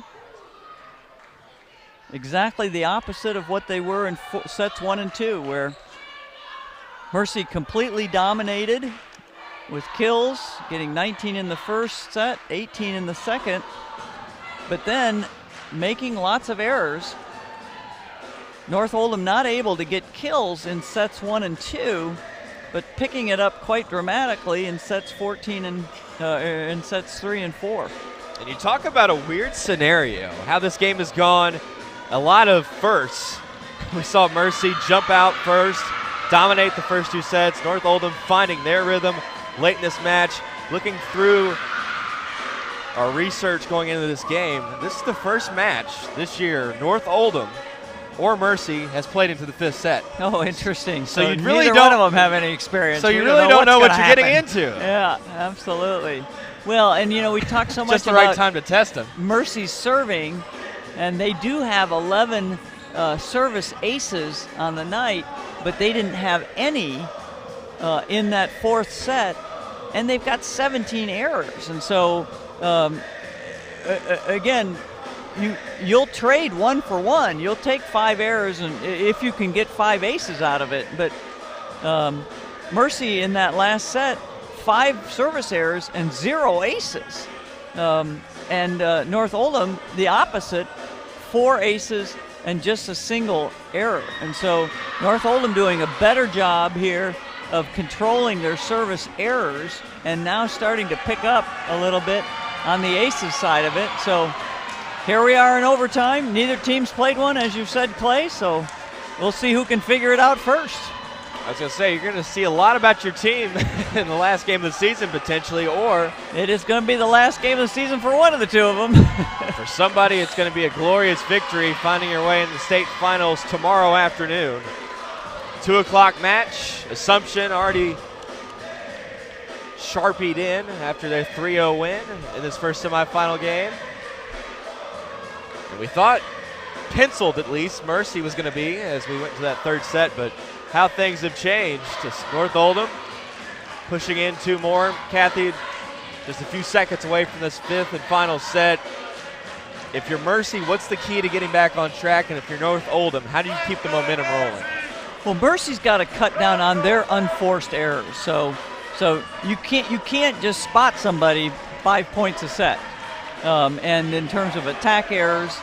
Exactly the opposite of what they were in sets 1 and 2, where Mercy completely dominated with kills, getting 19 in the first set, 18 in the second, but then making lots of errors. North Oldham not able to get kills in sets 1 and 2, but picking it up quite dramatically in sets 14 and in sets 3 and 4. And you talk about a weird scenario, how this game has gone. A lot of firsts. We saw Mercy jump out first, dominate the first 2 sets. North Oldham finding their rhythm late in this match. Looking through our research going into this game, this is the first match this year North Oldham or Mercy has played into the 5th set. Oh, interesting. So you really neither don't, one of them have any experience. So you really don't know what you're getting into. Yeah, absolutely. Well, and you know, we talked so much just the about right time to test them. Mercy's serving, and they do have 11 service aces on the night, but they didn't have any in that 4th set, and they've got 17 errors. And so, again, you'll trade 1 for 1. You'll take 5 errors, and if you can get 5 aces out of it. But Mercy in that last set, 5 service errors and 0 aces. And North Oldham, the opposite, 4 aces and just a single error. And so North Oldham doing a better job here of controlling their service errors and now starting to pick up a little bit on the aces side of it. So here we are in overtime. Neither team's played one, as you said, Clay, so we'll see who can figure it out first. I was going to say, you're going to see a lot about your team in the last game of the season, potentially, or it is going to be the last game of the season for one of the 2 of them. For somebody, it's going to be a glorious victory, finding your way in the state finals tomorrow afternoon. 2 o'clock match. Assumption already sharpied in after their 3-0 win in this first semifinal game. And we thought, penciled at least, Mercy was going to be as we went to that 3rd set, but how things have changed. Just North Oldham pushing in 2 more. Kathy, just a few seconds away from this 5th and final set. If you're Mercy, what's the key to getting back on track? And if you're North Oldham, how do you keep the momentum rolling? Well, Mercy's got to cut down on their unforced errors. So you can't just spot somebody 5 points a set. And in terms of attack errors,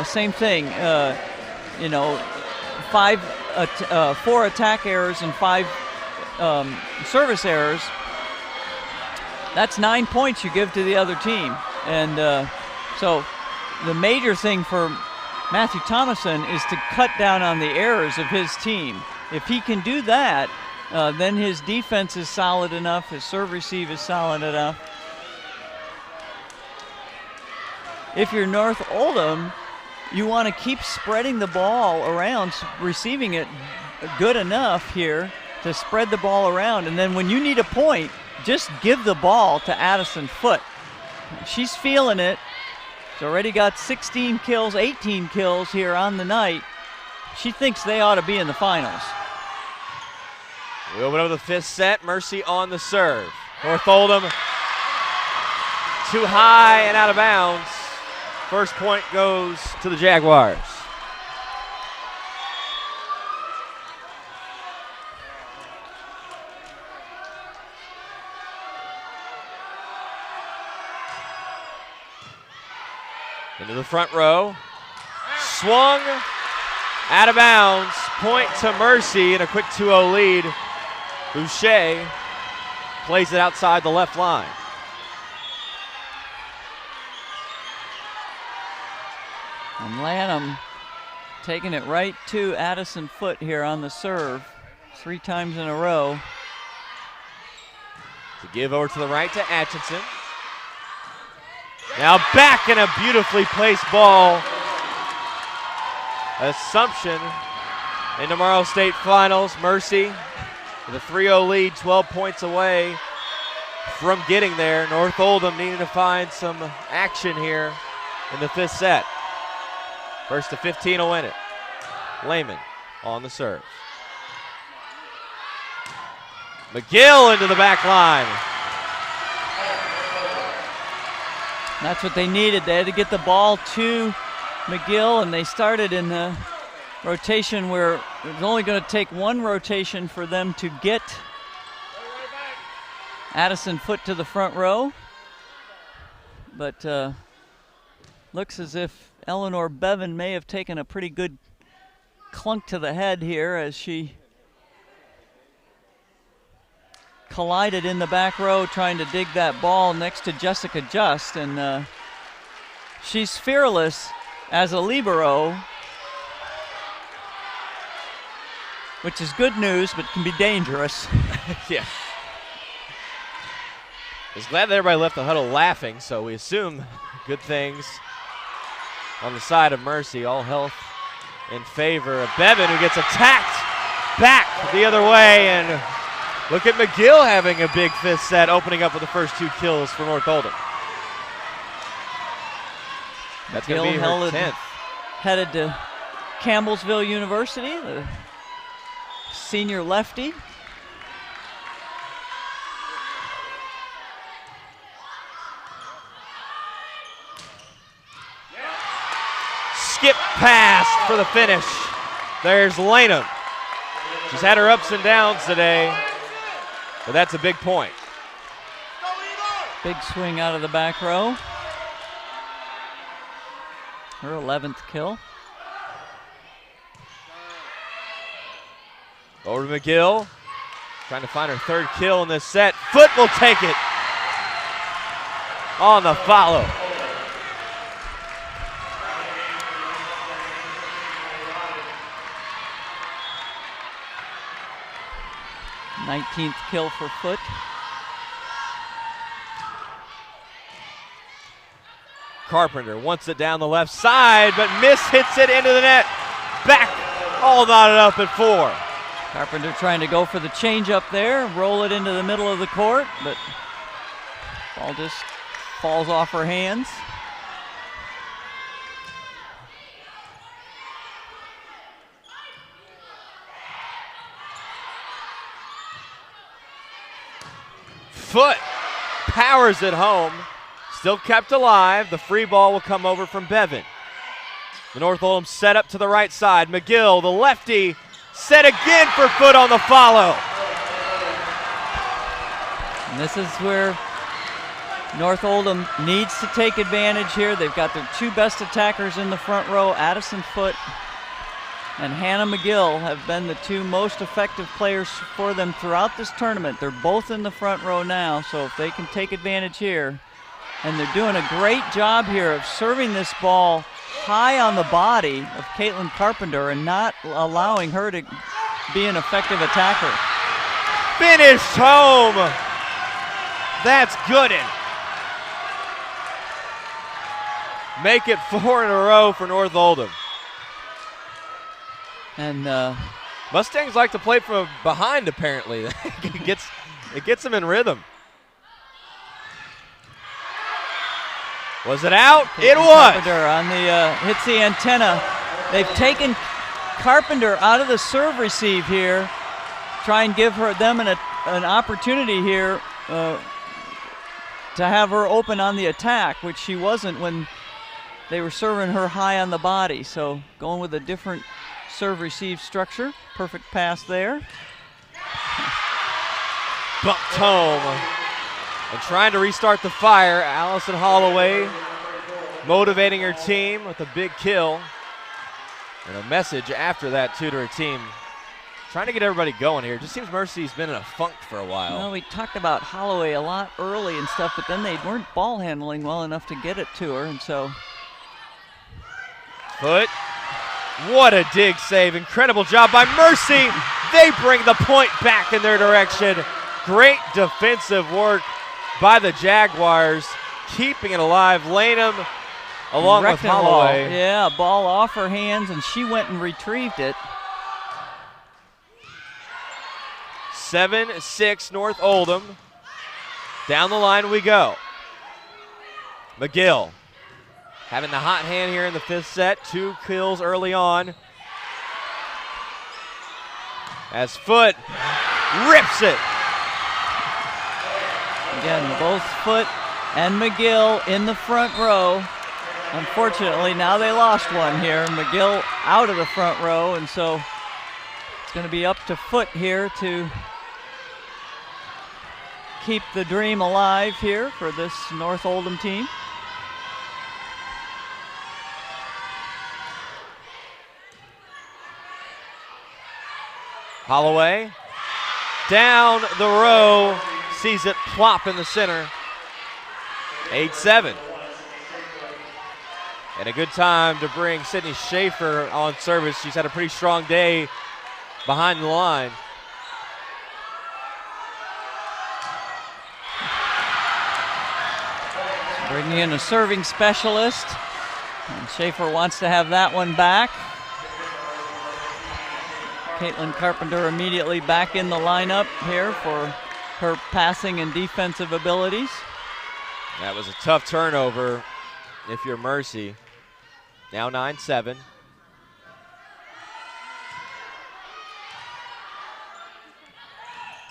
same thing. 4 attack errors and 5 service errors. That's 9 points you give to the other team. And so the major thing for Matthew Thomason is to cut down on the errors of his team. If he can do that, then his defense is solid enough, his serve receive is solid enough. If you're North Oldham, you want to keep spreading the ball around, receiving it good enough here to spread the ball around. And then when you need a point, just give the ball to Addison Foote. She's feeling it. She's already got 16 kills, 18 kills here on the night. She thinks they ought to be in the finals. We open up the 5th set. Mercy on the serve. North Oldham too high and out of bounds. First point goes to the Jaguars. Into the front row. Swung out of bounds. Point to Mercy and a quick 2-0 lead. Boucher plays it outside the left line. And Lanham taking it right to Addison Foote here on the serve 3 times in a row. To give over to the right to Atchison. Now back in a beautifully placed ball. Assumption in tomorrow's state finals. Mercy with a 3-0 lead, 12 points away from getting there. North Oldham needing to find some action here in the 5th set. First to 15 will win it. Lehman on the serve. McGill into the back line. That's what they needed. They had to get the ball to McGill, and they started in the rotation where it was only going to take one rotation for them to get Addison Foote to the front row. But looks as if Eleanor Bevan may have taken a pretty good clunk to the head here as she collided in the back row trying to dig that ball next to Jessica Just, and she's fearless as a libero, which is good news but can be dangerous. Yeah. I was glad that everybody left the huddle laughing, so we assume good things on the side of Mercy. All health in favor of Bevan, who gets attacked back the other way, and look at McGill having a big 5th set, opening up with the first 2 kills for North Oldham. That's going to be her 10th. Headed to Campbellsville University, the senior lefty. Skip pass for the finish. There's Lanham. She's had her ups and downs today, but that's a big point. Big swing out of the back row. Her 11th kill. Over to McGill. Trying to find her 3rd kill in this set. Foote will take it on the follow. Nineteenth kill for Foote. Carpenter wants it down the left side, but hits it into the net. Back, all knotted up at 4. Carpenter trying to go for the change up there, roll it into the middle of the court, but ball just falls off her hands. Foote powers it home. Still kept alive. The free ball will come over from Bevan. The North Oldham set up to the right side. McGill, the lefty, set again for Foote on the follow. And this is where North Oldham needs to take advantage here. They've got their 2 best attackers in the front row. Addison Foote and Hannah McGill have been the 2 most effective players for them throughout this tournament. They're both in the front row now, so if they can take advantage here, and they're doing a great job here of serving this ball high on the body of Caitlin Carpenter and not allowing her to be an effective attacker. Finished home. That's good. Make it 4 in a row for North Oldham. And Mustangs like to play from behind, apparently. it gets them in rhythm. Was it out? It was. Carpenter on the hits the antenna. They've taken Carpenter out of the serve receive here. Try and give them an opportunity here to have her open on the attack, which she wasn't when they were serving her high on the body. So going with a different serve receive structure. Perfect pass there. Bumped home. And trying to restart the fire, Allison Holloway motivating her team with a big kill. And a message after that, too, to her team. Trying to get everybody going here. Just seems Mercy's been in a funk for a while. Well, we talked about Holloway a lot early and stuff, but then they weren't ball handling well enough to get it to her, and so. Foote. What a dig save. Incredible job by Mercy. They bring the point back in their direction. Great defensive work by the Jaguars, keeping it alive. Lanham along with Holloway. Yeah, ball off her hands, and she went and retrieved it. 7-6 North Oldham. Down the line we go. McGill having the hot hand here in the 5th set. 2 kills early on. As Foote rips it. Again, both Foote and McGill in the front row. Unfortunately, now they lost one here. McGill out of the front row, and so it's going to be up to Foote here to keep the dream alive here for this North Oldham team. Holloway down the row, sees it plop in the center. 8-7. And a good time to bring Sydney Schaefer on service. She's had a pretty strong day behind the line. Bringing in a serving specialist. And Schaefer wants to have that one back. Caitlin Carpenter immediately back in the lineup here for her passing and defensive abilities. That was a tough turnover if you're Mercy. Now 9-7.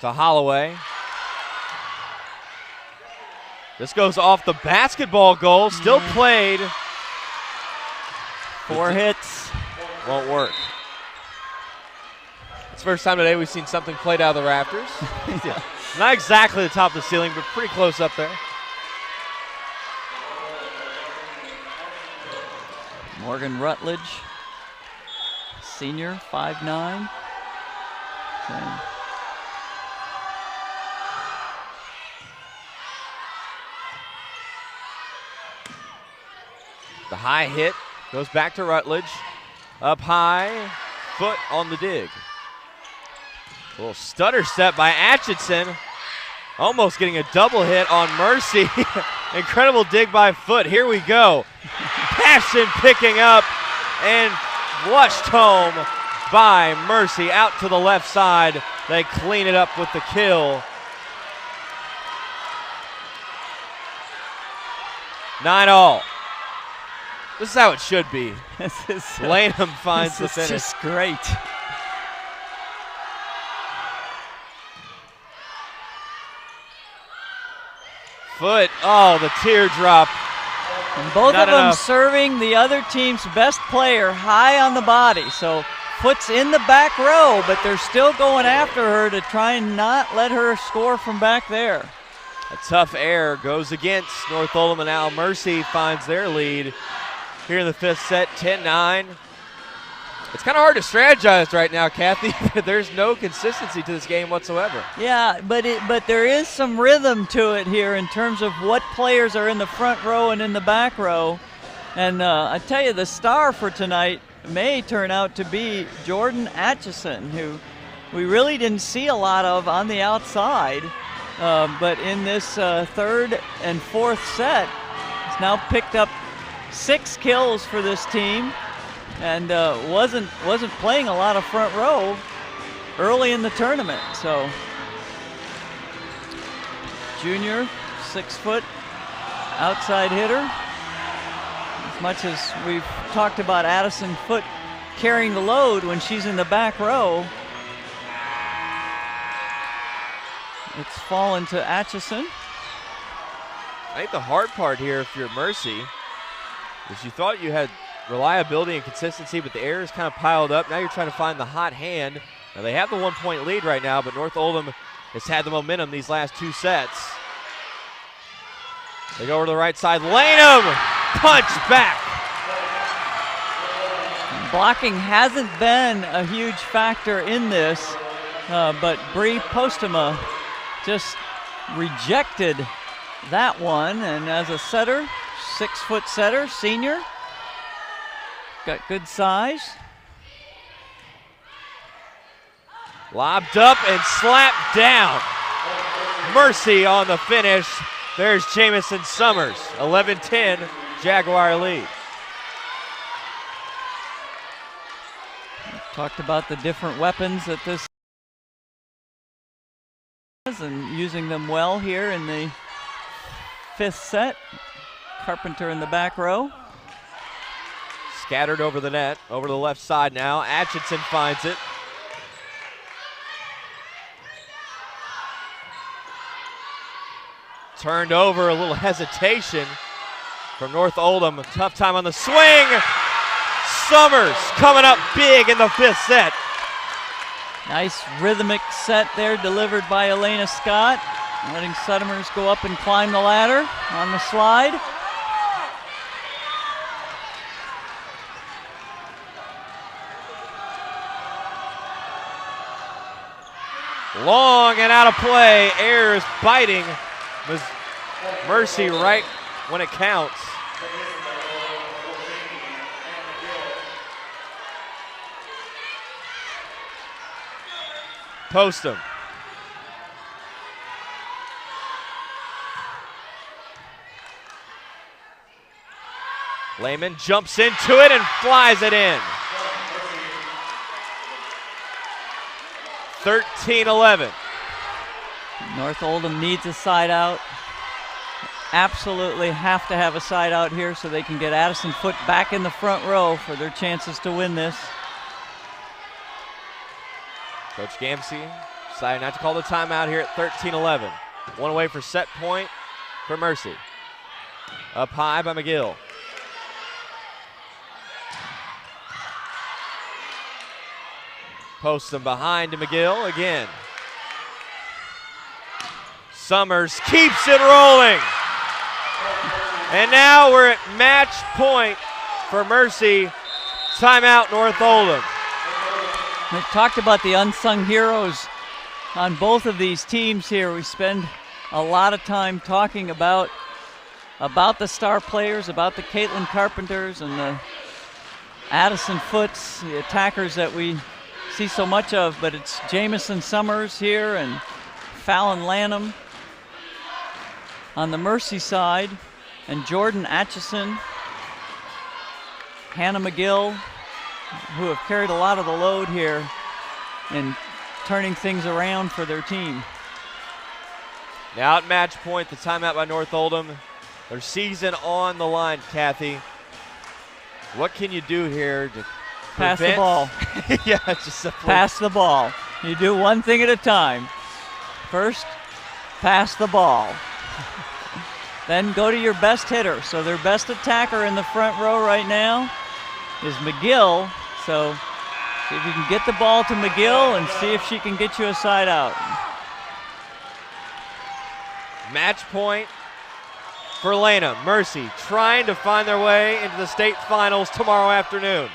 To Holloway. This goes off the basketball goal, still played. 4 hits. Won't work. It's the first time today we've seen something played out of the rafters. Yeah. Not exactly the top of the ceiling, but pretty close up there. Morgan Rutledge, senior, 5'9". The high hit goes back to Rutledge. Up high, Foote on the dig. A little stutter step by Atchison. Almost getting a double hit on Mercy. Incredible dig by Foote. Here we go. Passion picking up and flushed home by Mercy. Out to the left side. They clean it up with the kill. 9-all. This is how it should be. Lanham finds the finish. This is just great. Foote, oh, the teardrop. And both of them serving the other team's best player high on the body. So Foote's in the back row, but they're still going after her to try and not let her score from back there. A tough error goes against North Oldham, and now Mercy finds their lead here in the 5th set, 10-9. It's kind of hard to strategize right now, Kathy. There's no consistency to this game whatsoever. Yeah, but there is some rhythm to it here in terms of what players are in the front row and in the back row. And I tell you, the star for tonight may turn out to be Jordan Atchison, who we really didn't see a lot of on the outside. But in this 3rd and 4th set, he's now picked up 6 kills for this team. And wasn't playing a lot of front row early in the tournament. So junior, 6 foot, outside hitter. As much as we've talked about Addison Foote carrying the load when she's in the back row, it's fallen to Atchison. I think the hard part here, if you're Mercy, is you thought you had reliability and consistency, but the errors kind of piled up. Now you're trying to find the hot hand. Now they have the 1-point lead right now, but North Oldham has had the momentum these last 2 sets. They go over to the right side. Lanham, punch back. Blocking hasn't been a huge factor in this, but Bree Postema just rejected that one. And as a setter, 6-foot setter, senior, got good size. Lobbed up and slapped down. Mercy on the finish. There's Jamison Summers. 11-10, Jaguar lead. Talked about the different weapons that this has and using them well here in the 5th set. Carpenter in the back row. Scattered over the net, over to the left side now. Atchison finds it. Turned over, a little hesitation from North Oldham. A tough time on the swing. Summers coming up big in the 5th set. Nice rhythmic set there delivered by Elena Scott. Letting Summers go up and climb the ladder on the slide. Long and out of play. Ayers biting Mercy right when it counts. Postum. Lehman jumps into it and flies it in. 13-11. North Oldham needs a side out. Absolutely have to have a side out here so they can get Addison Foote back in the front row for their chances to win this. Coach Gamsey decided not to call the timeout here at 13-11. One away for set point for Mercy. Up high by McGill. Posts them behind to McGill again. Summers keeps it rolling. And now we're at match point for Mercy. Timeout, North Oldham. We've talked about the unsung heroes on both of these teams here. We spend a lot of time talking about the star players, about the Caitlin Carpenters and the Addison Footes, the attackers that we see so much of, but it's Jamison Summers here and Fallon Lanham on the Mercy side, and Jordan Atchison, Hannah McGill, who have carried a lot of the load here in turning things around for their team. Now at match point, the timeout by North Oldham. Their season on the line, Kathy. What can you do here to pass the ball? Yeah, just simply pass the ball. You do one thing at a time. First, pass the ball. Then go to your best hitter. So their best attacker in the front row right now is McGill. So see if you can get the ball to McGill and see if she can get you a side out. Match point for Lena. Mercy trying to find their way into the state finals tomorrow afternoon.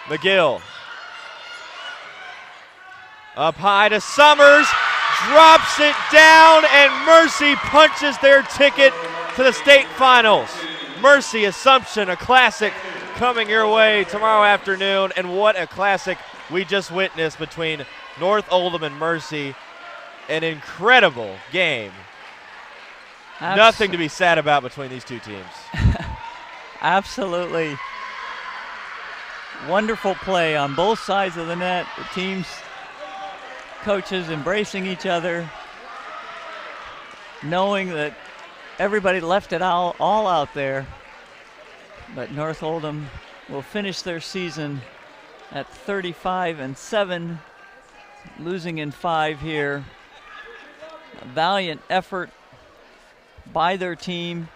McGill. Up high to Summers. Drops it down, and Mercy punches their ticket to the state finals. Mercy Assumption, a classic coming your way tomorrow afternoon, and what a classic we just witnessed between North Oldham and Mercy. An incredible game. Nothing to be sad about between these two teams. Absolutely. Wonderful play on both sides of the net. The teams, coaches embracing each other, knowing that everybody left it all out there. But North Oldham will finish their season at 35-7, losing in 5 here. A valiant effort by their team.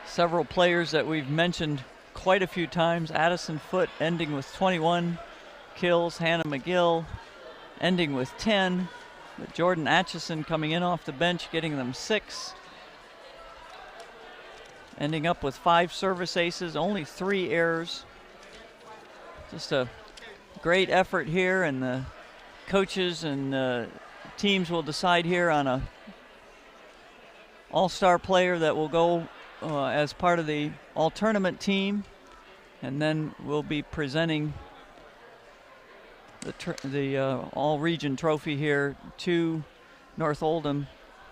Several players that we've mentioned quite a few times. Addison Foote ending with 21 kills. Hannah McGill ending with 10. But Jordan Atchison coming in off the bench, getting them 6. Ending up with 5 service aces, only 3 errors. Just a great effort here, and the coaches and teams will decide here on a all-star player that will go as part of the all-tournament team, and then we'll be presenting the all-region trophy here to North Oldham.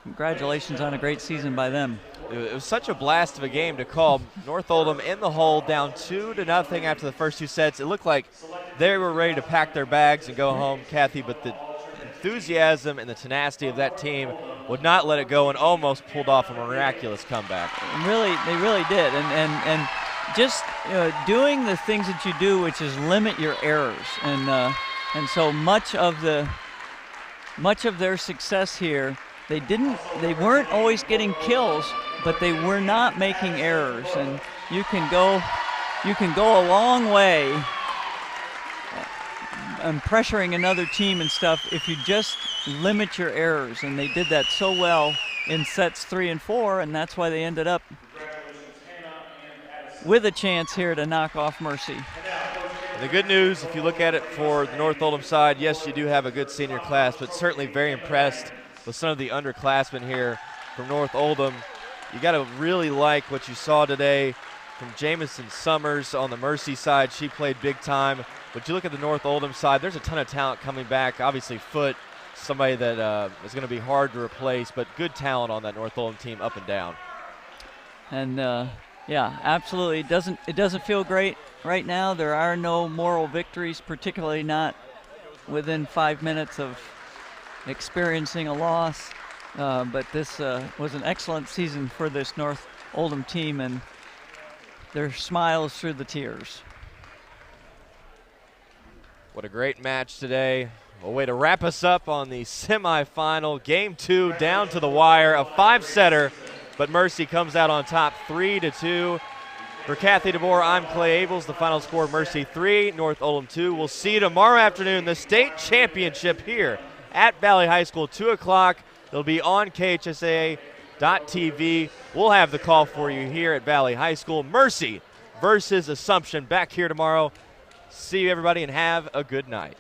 Congratulations on a great season by them. It was such a blast of a game to call. North Oldham in the hole, down 2-0 after the first 2 sets. It looked like they were ready to pack their bags and go home, Kathy, but the enthusiasm and the tenacity of that team would not let it go and almost pulled off a miraculous comeback. They really did, and just doing the things that you do, which is limit your errors, and so much of their success here. They weren't always getting kills, but they were not making errors, and you can go a long way pressuring another team and stuff if you just limit your errors, and they did that so well in sets 3 and 4, and that's why they ended up with a chance here to knock off Mercy. The good news, if you look at it for the North Oldham side, yes, you do have a good senior class, but certainly very impressed with some of the underclassmen here from North Oldham. You got to really like what you saw today from Jamison Summers on the Mercy side. She played big time. But you look at the North Oldham side, there's a ton of talent coming back. Obviously, Foote, somebody that is going to be hard to replace, but good talent on that North Oldham team up and down. And yeah, absolutely. It doesn't feel great right now. There are no moral victories, particularly not within 5 minutes of experiencing a loss. But this was an excellent season for this North Oldham team, and their smiles through the tears. What a great match today. A way to wrap us up on the semifinal. Game 2 down to the wire, a 5-setter, but Mercy comes out on top 3-2. For Kathy DeBoer, I'm Clay Abels. The final score, Mercy 3, North Oldham 2. We'll see you tomorrow afternoon, the state championship here at Valley High School, 2 o'clock. It'll be on KHSA.TV. We'll have the call for you here at Valley High School. Mercy versus Assumption back here tomorrow. See you, everybody, and have a good night.